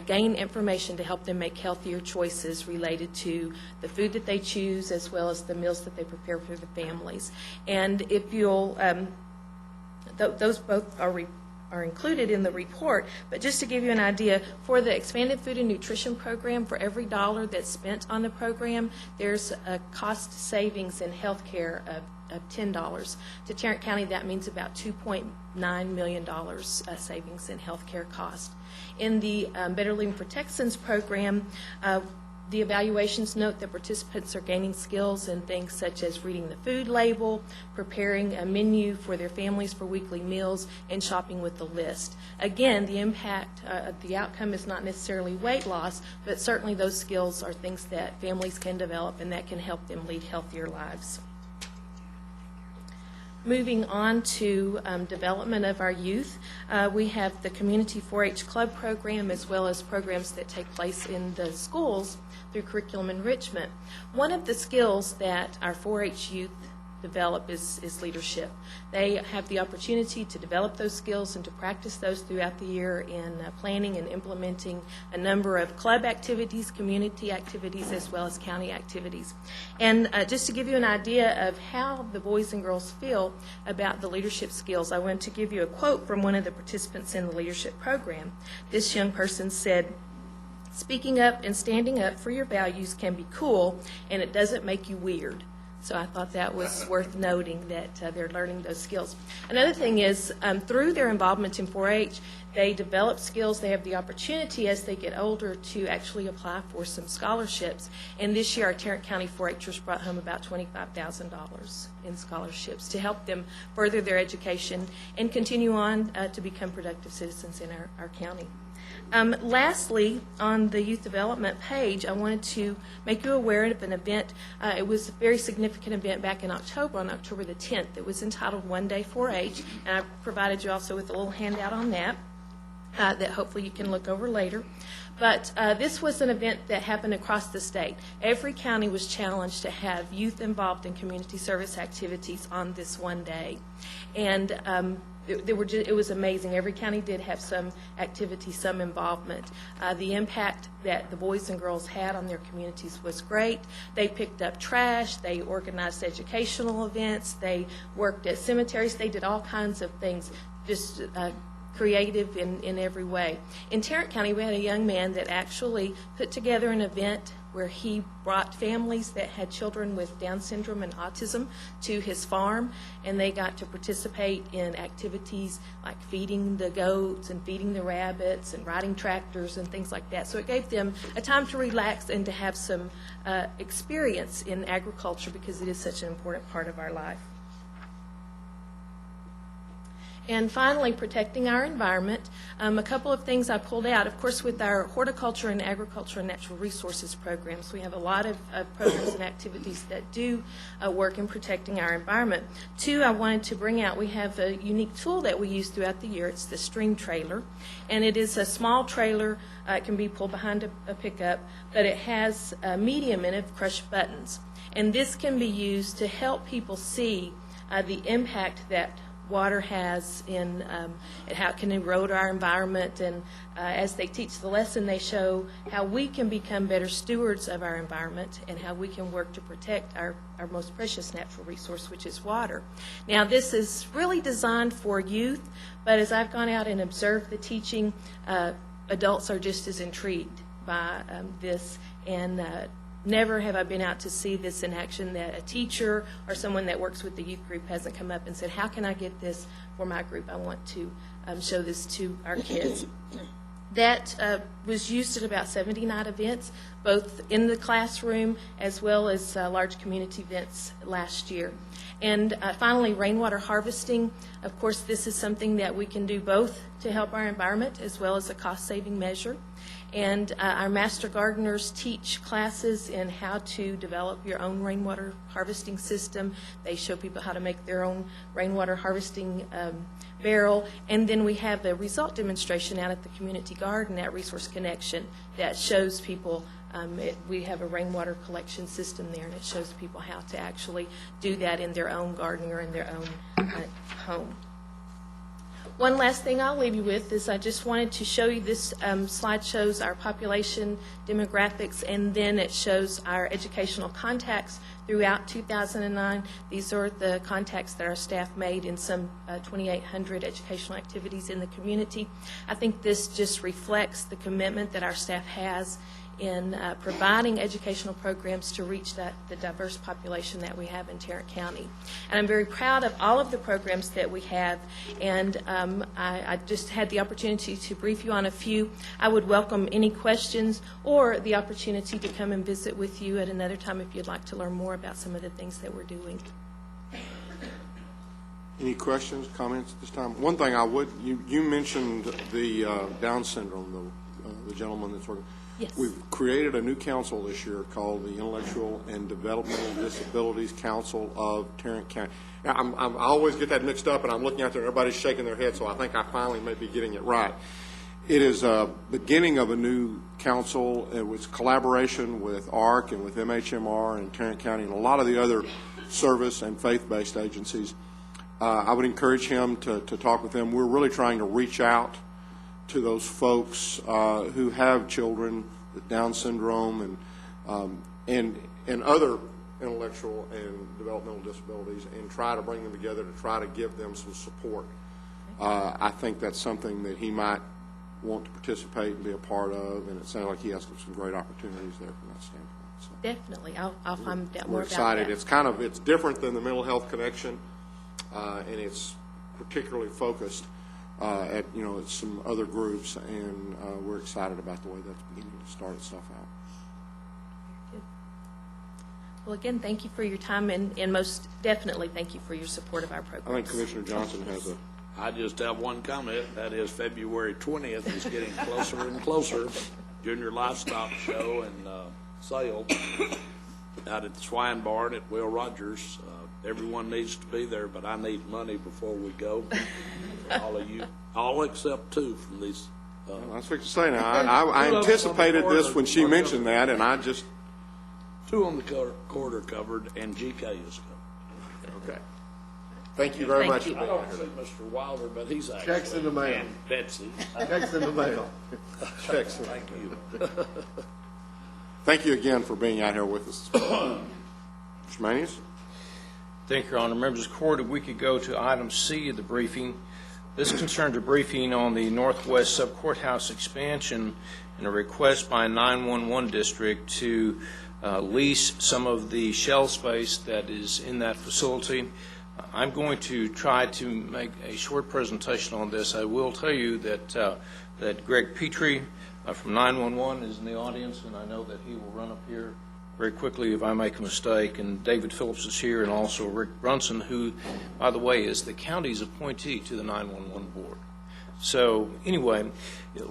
gain information to help them make healthier choices related to the food that they choose as well as the meals that they prepare for the families. And if you'll, those both are included in the report, but just to give you an idea, for the Expanded Food and Nutrition Program, for every $1 that's spent on the program, there's a cost savings in health care of $10. To Tarrant County, that means about $2.9 million savings in health care cost. In the Better Living for Texans program, the evaluations note that participants are gaining skills in things such as reading the food label, preparing a menu for their families for weekly meals, and shopping with the list. Again, the impact, the outcome is not necessarily weight loss, but certainly those skills are things that families can develop and that can help them lead healthier lives. Moving on to development of our youth, we have the Community 4-H Club program as well as programs that take place in the schools through curriculum enrichment. One of the skills that our 4-H youth develop is leadership. They have the opportunity to develop those skills and to practice those throughout the year in planning and implementing a number of club activities, community activities, as well as county activities. And just to give you an idea of how the boys and girls feel about the leadership skills, I want to give you a quote from one of the participants in the leadership program. This young person said, "Speaking up and standing up for your values can be cool, and it doesn't make you weird." So I thought that was worth noting that they're learning those skills. Another thing is through their involvement in 4-H, they develop skills. They have the opportunity as they get older to actually apply for some scholarships. And this year our Tarrant County 4-Hers brought home about $25,000 in scholarships to help them further their education and continue on to become productive citizens in our county. Lastly, on the youth development page, I wanted to make you aware of an event. It was a very significant event back in October, on October the 10th. It was entitled One Day 4-H, and I provided you also with a little handout on that that hopefully you can look over later. But this was an event that happened across the state. Every county was challenged to have youth involved in community service activities on this one day. And it was amazing. Every county did have some activity, some involvement. The impact that the boys and girls had on their communities was great. They picked up trash. They organized educational events. They worked at cemeteries. They did all kinds of things, just creative in every way. In Tarrant County, we had a young man that actually put together an event where he brought families that had children with Down syndrome and autism to his farm, and they got to participate in activities like feeding the goats and feeding the rabbits and riding tractors and things like that. So it gave them a time to relax and to have some experience in agriculture because it is such an important part of our life. And finally, protecting our environment. A couple of things I pulled out. Of course, with our horticulture and agriculture and natural resources programs, we have a lot of programs and activities that do work in protecting our environment. Two, I wanted to bring out, we have a unique tool that we use throughout the year. It's the string trailer. And it is a small trailer. It can be pulled behind a pickup, but it has a medium in it of crushed buttons. And this can be used to help people see the impact that water has in how it can erode our environment, and as they teach the lesson, they show how we can become better stewards of our environment and how we can work to protect our most precious natural resource, which is water. Now, this is really designed for youth, but as I've gone out and observed the teaching, adults are just as intrigued by this, and never have I been out to see this in action that a teacher or someone that works with the youth group hasn't come up and said, how can I get this for my group? I want to show this to our kids. That was used at about 70 night events, both in the classroom as well as large community events last year. And finally, rainwater harvesting. Of course, this is something that we can do both to help our environment as well as a cost-saving measure. And our master gardeners teach classes in how to develop your own rainwater harvesting system. They show people how to make their own rainwater harvesting barrel. And then we have a result demonstration out at the community garden at Resource Connection that shows people, we have a rainwater collection system there, and it shows people how to actually do that in their own garden or in their own home. One last thing I'll leave you with is I just wanted to show you this slide shows our population demographics, and then it shows our educational contacts throughout 2009. These are the contacts that our staff made in some 2,800 educational activities in the community. I think this just reflects the commitment that our staff has in providing educational programs to reach the diverse population that we have in Tarrant County. And I'm very proud of all of the programs that we have, and I just had the opportunity to brief you on a few. I would welcome any questions or the opportunity to come and visit with you at another time if you'd like to learn more about some of the things that we're doing. Any questions, comments at this time? One thing I would, you mentioned the Down syndrome, the gentleman that's working. Yes. We've created a new council this year called the Intellectual and Developmental Disabilities Council of Tarrant County. Now, I always get that mixed up, and I'm looking out there and everybody's shaking their head, so I think I finally may be getting it right. It is a beginning of a new council. It was collaboration with ARC and with MHMR and Tarrant County and a lot of the other service and faith-based agencies. I would encourage him to talk with them. We're really trying to reach out to those folks who have children with Down syndrome and other intellectual and developmental disabilities, and try to bring them together to try to give them some support. I think that's something that he might want to participate and be a part of, and it sounds like he has some great opportunities there from that standpoint. So Definitely. I'll find out more we're about excited. that. It's different than the Mental Health Connection, and it's particularly focused at some other groups, and we're excited about the way that's beginning to start itself out. Good. Well, again, thank you for your time, and most definitely thank you for your support of our program. I think Commissioner Johnson has a... I just have one comment. That is February 20th is getting closer and closer. Junior Livestock Show and sale out at the Swine Barn at Will Rogers. Everyone needs to be there, but I need money before we go. All of you, all except two from these. That's what you say now. I anticipated this when she mentioned that, and I just... Two on the court are covered, and GK is covered. Okay. Thank you very much. I don't see Mr. Wilder, but he's actually. Checks in the mail. And Betsy. Checks in the mail. Checks. Thank you. Thank you again for being out here with us. Mr. Manius? Thank you, Your Honor. Members of the Court, if we could go to item C of the briefing. This concerns a briefing on the Northwest Subcourthouse expansion and a request by a 911 district to lease some of the shell space that is in that facility. I'm going to try to make a short presentation on this. I will tell you that Greg Petrie from 911 is in the audience, and I know that he will run up here very quickly if I make a mistake. And David Phillips is here, and also Rick Brunson, who, by the way, is the county's appointee to the 911 board. So anyway,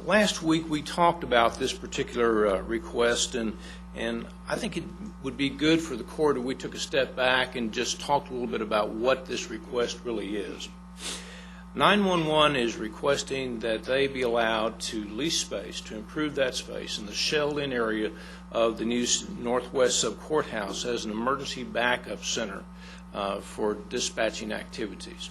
last week we talked about this particular request, and I think it would be good for the court if we took a step back and just talked a little bit about what this request really is. 911 is requesting that they be allowed to lease space, to improve that space in the shelled-in area of the new Northwest Sub-Courthouse as an emergency backup center for dispatching activities.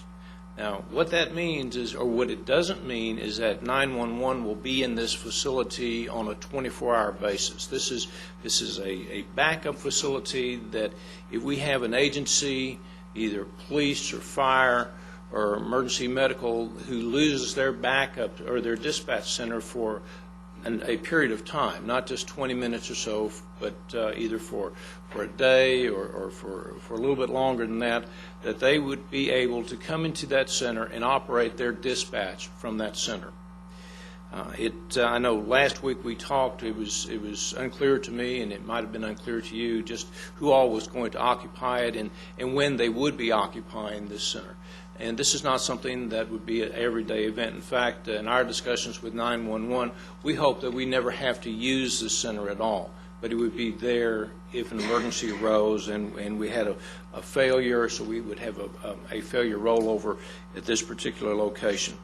Now, what that means is, or what it doesn't mean, is that 911 will be in this facility on a 24-hour basis. This is a backup facility that if we have an agency, either police or fire or emergency medical, who loses their backup or their dispatch center for a period of time, not just 20 minutes or so, but either for a day or for a little bit longer than that, that they would be able to come into that center and operate their dispatch from that center. I know last week we talked, it was unclear to me, and it might have been unclear to you, just who all was going to occupy it and when they would be occupying this center. And this is not something that would be an everyday event. In fact, in our discussions with 911, we hope that we never have to use this center at all, but it would be there if an emergency arose and we had a failure, so we would have a failure rollover at this particular location.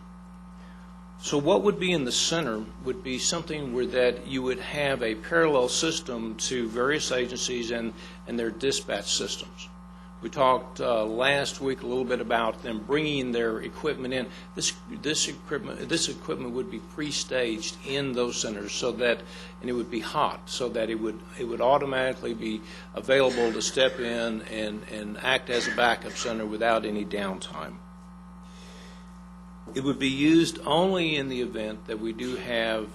So what would be in the center would be something where that you would have a parallel system to various agencies and their dispatch systems. We talked last week a little bit about them bringing their equipment in. This equipment would be pre-staged in those centers, so that, and it would be hot, so that it would automatically be available to step in and act as a backup center without any downtime. It would be used only in the event that we do have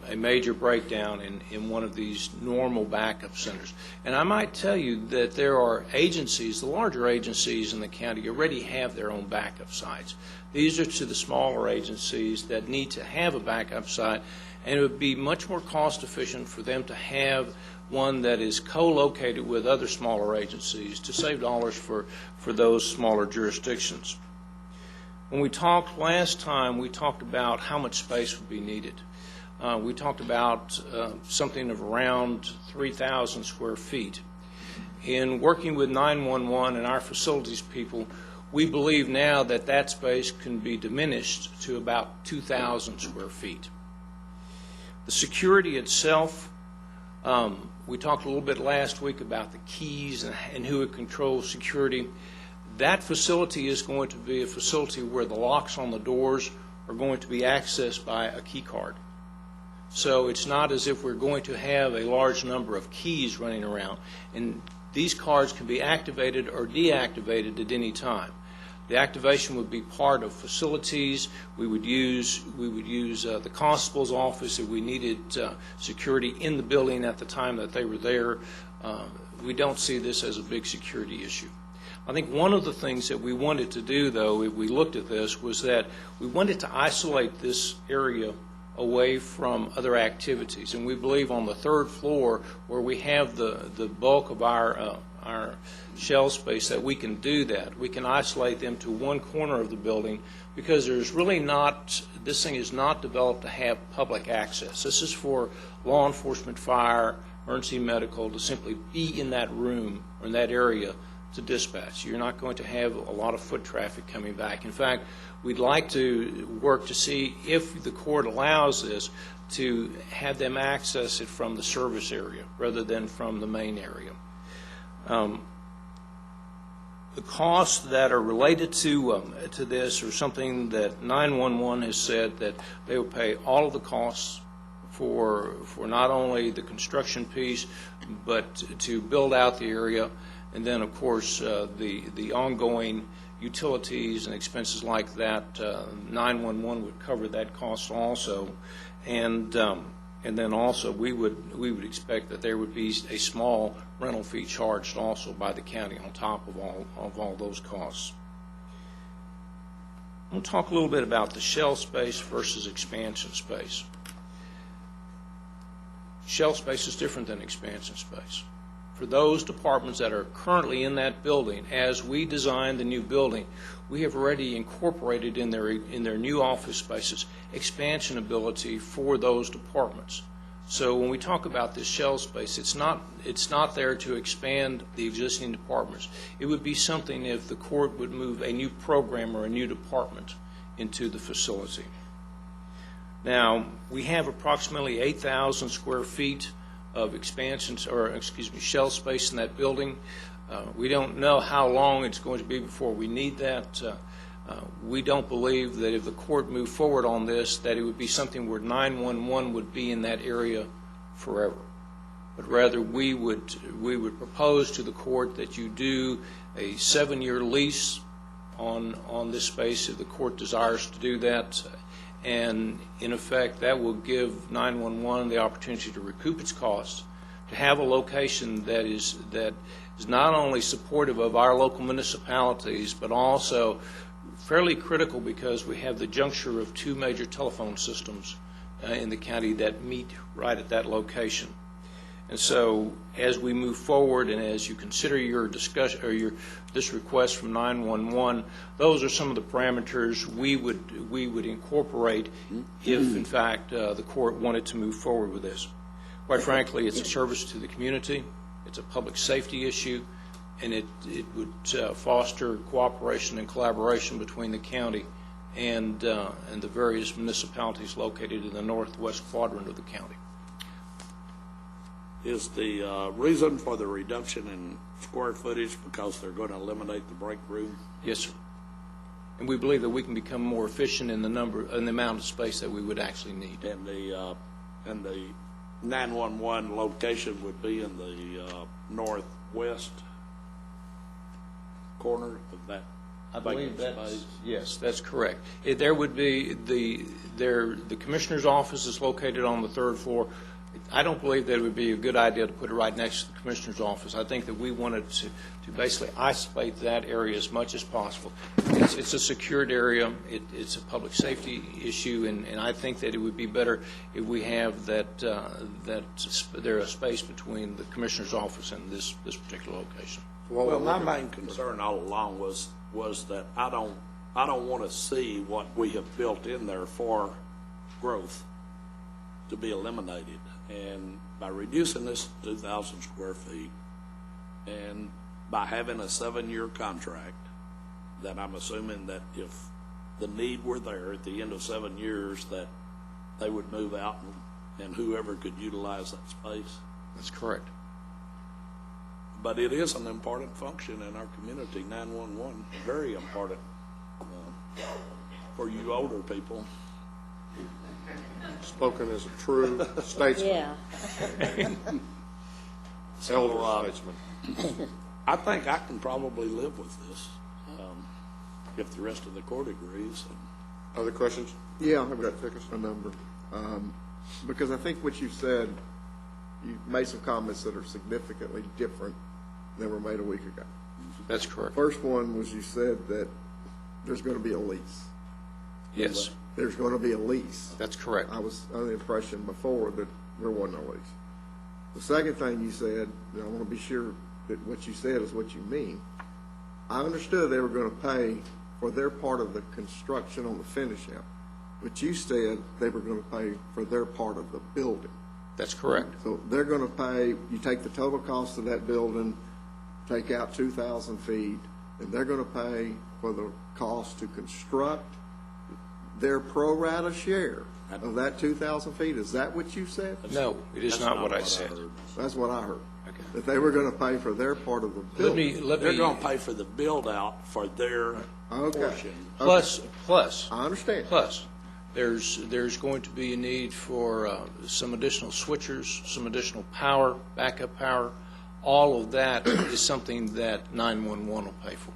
a major breakdown in one of these normal backup centers. And I might tell you that there are agencies, the larger agencies in the county already have their own backup sites. These are to the smaller agencies that need to have a backup site, and it would be much more cost efficient for them to have one that is co-located with other smaller agencies to save dollars for those smaller jurisdictions. When we talked last time, we talked about how much space would be needed. We talked about something of around 3,000 square feet. In working with 911 and our facilities people, we believe now that that space can be diminished to about 2,000 square feet. The security itself, we talked a little bit last week about the keys and who would control security. That facility is going to be a facility where the locks on the doors are going to be accessed by a key card. So it's not as if we're going to have a large number of keys running around. And these cards can be activated or deactivated at any time. The activation would be part of facilities. We would use the constable's office if we needed security in the building at the time that they were there. We don't see this as a big security issue. I think one of the things that we wanted to do, though, if we looked at this, was that we wanted to isolate this area away from other activities. And we believe on the third floor, where we have the bulk of our shell space, that we can do that. We can isolate them to one corner of the building, because there's really not, this thing is not developed to have public access. This is for law enforcement, fire, emergency medical to simply be in that room or in that area to dispatch. You're not going to have a lot of foot traffic coming back. In fact, we'd like to work to see if the court allows this, to have them access it from the service area rather than from the main area. The costs that are related to this are something that 911 has said that they will pay all of the costs for not only the construction piece, but to build out the area. And then, of course, the ongoing utilities and expenses like that, 911 would cover that cost also. And then also we would expect that there would be a small rental fee charged also by the county on top of all those costs. I'm going to talk a little bit about the shell space versus expansion space. Shell space is different than expansion space. for those departments that are currently in that building, as we design the new building, we have already incorporated in their new office spaces expansion ability for those departments. So when we talk about this shell space, it's not there to expand the existing departments. It would be something if the court would move a new program or a new department into the facility. Now, we have approximately 8,000 square feet of shell space in that building. We don't know how long it's going to be before we need that. We don't believe that if the court moved forward on this, that it would be something where 911 would be in that area forever. But rather, we would propose to the court that you do a 7-year lease on this space if the court desires to do that. And in effect, that will give 911 the opportunity to recoup its costs, to have a location that is not only supportive of our local municipalities, but also fairly critical because we have the juncture of 2 major telephone systems in the county that meet right at that location. And so, as we move forward, and as you consider your discussion or this request from 911, those are some of the parameters we would incorporate if, in fact, the court wanted to move forward with this. Quite frankly, it's a service to the community. It's a public safety issue, and it would foster cooperation and collaboration between the county and the various municipalities located in the northwest quadrant of the county. Is the reason for the reduction in square footage because they're going to eliminate the break room? Yes, sir. And we believe that we can become more efficient in the amount of space that we would actually need. And the 911 location would be in the northwest corner of that. I believe that's, yes, that's correct. There would be the commissioner's office is located on the 3rd floor. I don't believe that it would be a good idea to put it right next to the commissioner's office. I think that we wanted to basically isolate that area as much as possible. It's a secured area. It's a public safety issue, and I think that it would be better if we have there's a space between the commissioner's office and this particular location. Well, my main concern all along was that I don't want to see what we have built in there for growth to be eliminated. And by reducing this to 2,000 square feet and by having a 7-year contract, that I'm assuming that if the need were there at the end of 7 years, that they would move out and whoever could utilize that space. That's correct. But it is an important function in our community, 911, very important for you older people. Spoken as a true statesman. Yeah. Elder statesman. I think I can probably live with this if the rest of the court agrees. Other questions? Yeah, I've got a number. Because I think what you said, you made some comments that are significantly different than were made a week ago. That's correct. First one was you said that there's going to be a lease. Yes. There's going to be a lease. That's correct. I was under the impression before that there wasn't a lease. The second thing you said, and I want to be sure that what you said is what you mean. I understood they were going to pay for their part of the construction on the finish out, but you said they were going to pay for their part of the building. That's correct. So they're going to pay, you take the total cost of that building, take out 2,000 feet, and they're going to pay for the cost to construct their pro rata share of that 2,000 feet. Is that what you said? No, it is not what I said. That's what I heard. Okay. That they were going to pay for their part of the building. They're going to pay for the build out for their portion. Plus, I understand. Plus, there's going to be a need for some additional switchers, some additional power, backup power. All of that is something that 911 will pay for.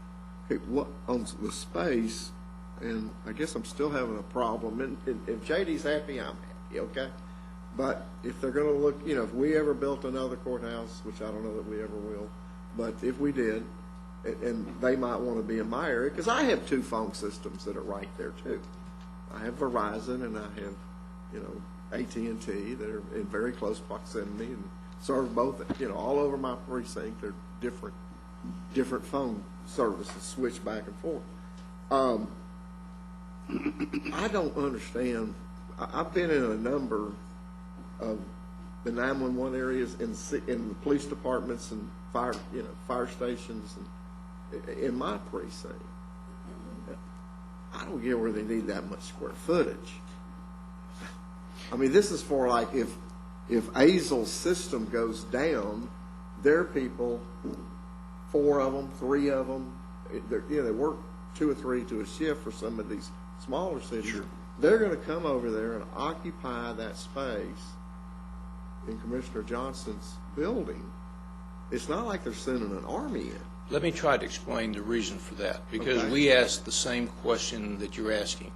Okay, what on the space? And I guess I'm still having a problem. And if JD's happy, I'm happy, okay? But if they're going to look, if we ever built another courthouse, which I don't know that we ever will, but if we did, and they might want to be in my area, because I have 2 phone systems that are right there, too. I have Verizon and I have, AT&T that are in very close proximity, and serve both, all over my precinct. They're different phone services switch back and forth. I don't understand. I've been in a number of the 911 areas in the police departments and fire stations and in my precinct. I don't get where they need that much square footage. I mean, this is for like if Azel's system goes down, their people, 4 of them, 3 of them, they work 2 or 3 to a shift for some of these smaller cities. Sure. They're going to come over there and occupy that space in Commissioner Johnson's building. It's not like they're sending an army in. Let me try to explain the reason for that, because we asked the same question that you're asking.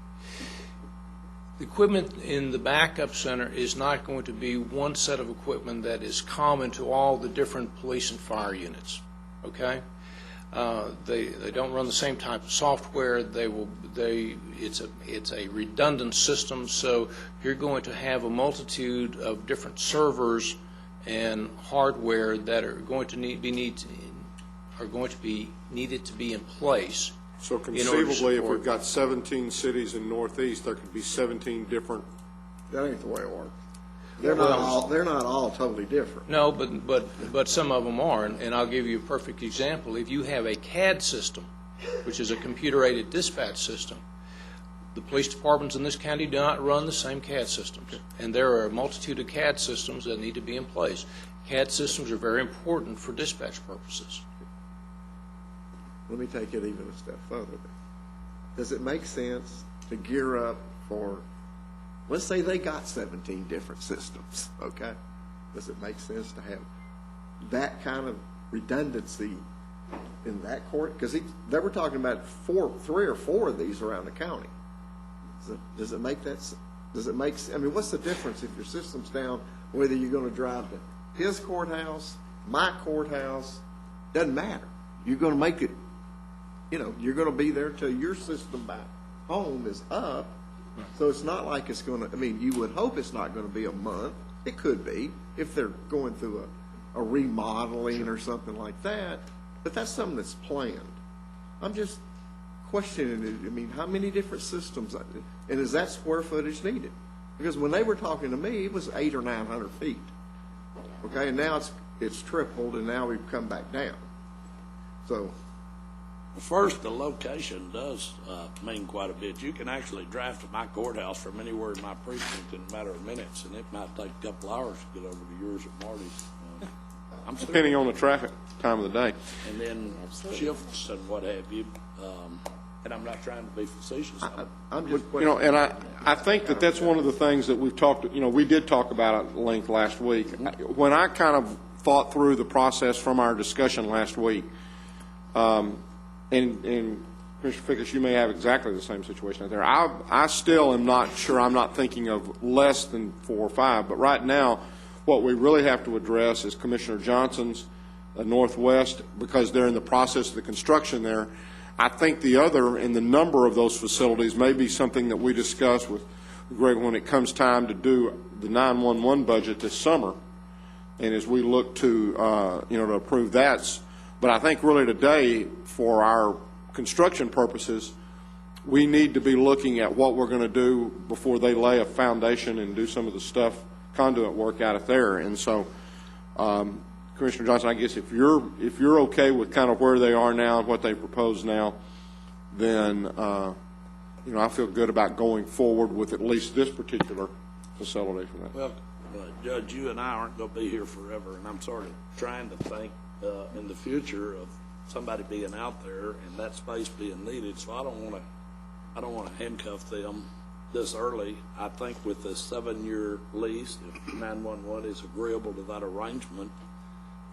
The equipment in the backup center is not going to be one set of equipment that is common to all the different police and fire units, okay? They don't run the same type of software. It's a redundant system, so you're going to have a multitude of different servers and hardware that are going to be needed to be in place. So conceivably, if we've got 17 cities in Northeast, there could be 17 different. That ain't the way it works. They're not all totally different. No, but some of them are, and I'll give you a perfect example. If you have a CAD system, which is a computer-aided dispatch system, the police departments in this county do not run the same CAD systems, and there are a multitude of CAD systems that need to be in place. CAD systems are very important for dispatch purposes. Let me take it even a step further. Does it make sense to gear up for, let's say they got 17 different systems, okay? Does it make sense to have that kind of redundancy in that court? Because they were talking about 3 or 4 of these around the county. Does it make that? I mean, what's the difference if your system's down, whether you're going to drive to his courthouse, my courthouse, doesn't matter. You're going to make it, you're going to be there till your system back home is up. So it's not like it's going to, you would hope it's not going to be a month. It could be if they're going through a remodeling or something like that. But that's something that's planned. I'm just questioning it. How many different systems? And is that square footage needed? Because when they were talking to me, it was 800 or 900 feet. Okay, and now it's tripled, and now we've come back down. So, first, the location does mean quite a bit. You can actually drive to my courthouse from anywhere in my precinct in a matter of minutes, and it might take a couple hours to get over to yours at Marty's. Depending on the traffic, time of the day. And then shifts and what have you. And I'm not trying to be facetious. And I think that's one of the things that we've talked, we did talk about at length last week. When I kind of thought through the process from our discussion last week, and Mr. Fickus, you may have exactly the same situation out there. I still am not sure. I'm not thinking of less than 4 or 5, but right now, what we really have to address is Commissioner Johnson's Northwest, because they're in the process of the construction there. I think the other in the number of those facilities may be something that we discuss with Greg when it comes time to do the 911 budget this summer, and as we look to to approve that. But I think really today, for our construction purposes, we need to be looking at what we're going to do before they lay a foundation and do some of the stuff, conduit work out of there. And so, Commissioner Johnson, I guess if you're okay with kind of where they are now and what they propose now, then I feel good about going forward with at least this particular facility for that. Well, Judge, you and I aren't going to be here forever, and I'm sort of trying to think in the future of somebody being out there and that space being needed. So I don't want to handcuff them this early. I think with the 7-year lease, if 911 is agreeable to that arrangement,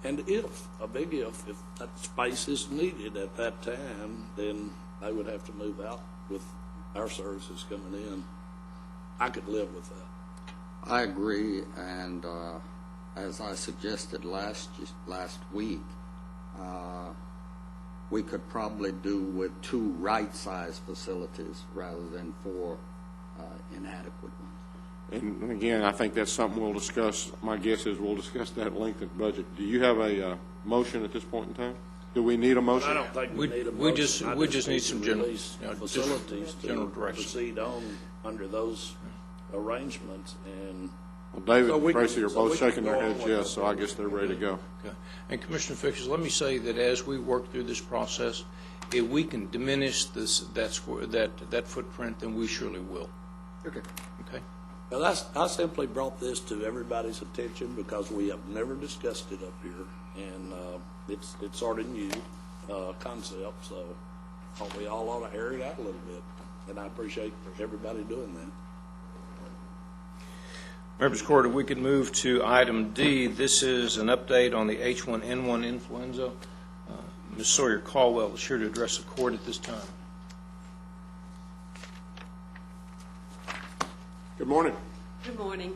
and if that space is needed at that time, then they would have to move out with our services coming in. I could live with that. I agree, and as I suggested last week, we could probably do with 2 right-sized facilities rather than 4 inadequate ones. And again, I think that's something we'll discuss. My guess is we'll discuss that lengthened budget. Do you have a motion at this point in time? Do we need a motion? I don't think we need a we motion. we just need some general, release just facilities general to direction. proceed on under those arrangements, and Well, David So and we can- Tracy are so both we can shaking go their on heads with yes, it. so I guess they're ready to go. Okay. And Commissioner Fixers, let me say that as we work through this process, if we can diminish that footprint, then we surely will. Okay. Okay? now I simply brought this to everybody's attention because we have never discussed it up here, and it's sort of new concept, so we all ought to air it out a little bit, and I appreciate everybody doing that. Members of the Court, if we could move to item D, this is an update on the H1N1 influenza. Ms. Sawyer Caldwell is here to address the Court at this time. Good morning. Good morning.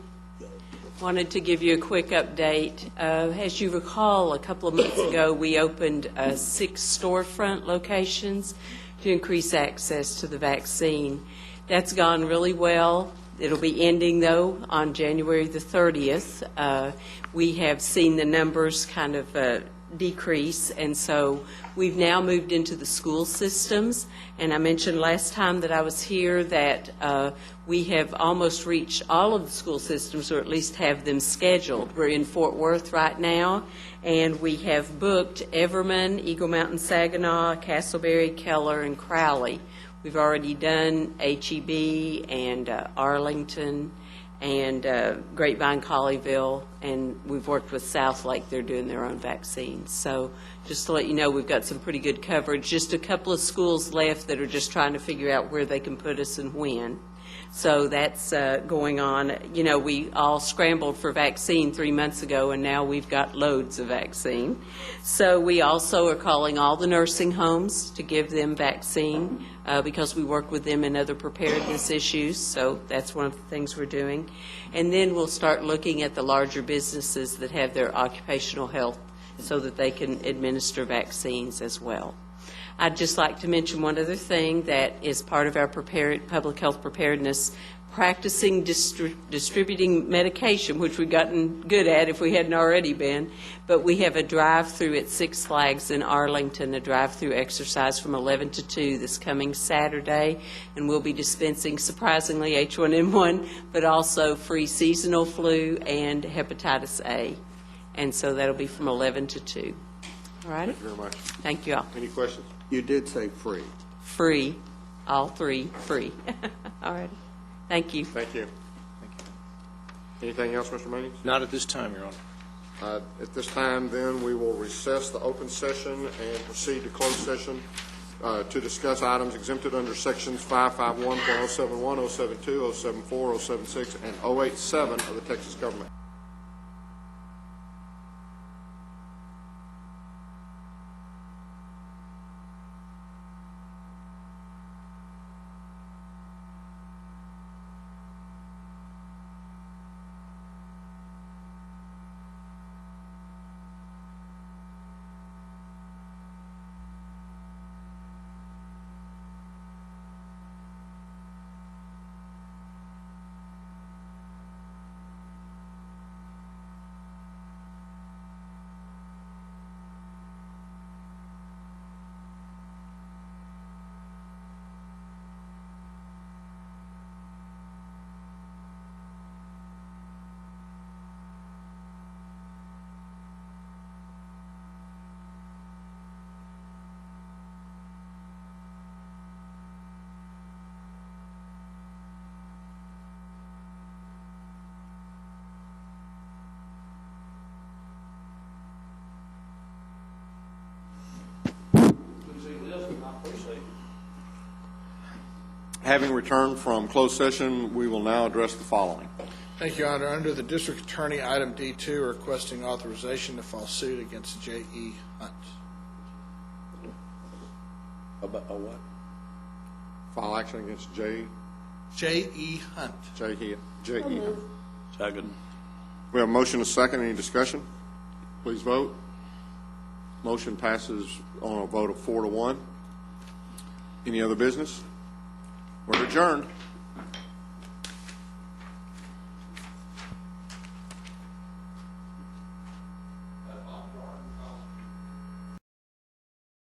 Wanted to give you a quick update. As you recall, a couple of months ago, we opened 6 storefront locations to increase access to the vaccine. That's gone really well. It'll be ending, though, on January the 30th. We have seen the numbers kind of decrease, and so we've now moved into the school systems. And I mentioned last time that I was here that we have almost reached all of the school systems, or at least have them scheduled. We're in Fort Worth right now, and we have booked Everman, Eagle Mountain, Saginaw, Castleberry, Keller, and Crowley. We've already done HEB and Arlington and Grapevine, Colleyville, and we've worked with Southlake. They're doing their own vaccines. So just to let you know, we've got some pretty good coverage. Just a couple of schools left that are just trying to figure out where they can put us and when. So that's going on. You know, we all scrambled for vaccine 3 months ago, and now we've got loads of vaccine. So we also are calling all the nursing homes to give them vaccine because we work with them in other preparedness issues. So that's one of the things we're doing. And then we'll start looking at the larger businesses that have their occupational health so that they can administer vaccines as well. I'd just like to mention one other thing that is part of our public health preparedness, practicing distributing medication, which we've gotten good at if we hadn't already been. But we have a drive-through at Six Flags in Arlington, a drive-through exercise from 11 to 2 this coming Saturday, and we'll be dispensing, surprisingly, H1N1, but also free seasonal flu and hepatitis A. And so that'll be from 11 to 2. All right? Thank you very much. Thank you all. Any questions? You did say free. Free, all 3 free. All right. Thank you. Thank you. Anything else, Mr. Manning? Not at this time, Your Honor. At this time, then, we will recess the open session and proceed to closed session to discuss items exempted under sections 551.071, 072, 074, 076, and 087 of the Texas Government. Having returned from closed session, we will now address the following. Thank you, Your Honor. Under the District Attorney, item D2, requesting authorization to file suit against J.E. Hunt. About a what? File action against J.E. Hunt. J.E. Second. We have a motion and a second. Any discussion? Please vote. Motion passes on a vote of 4-1. Any other business? We're adjourned.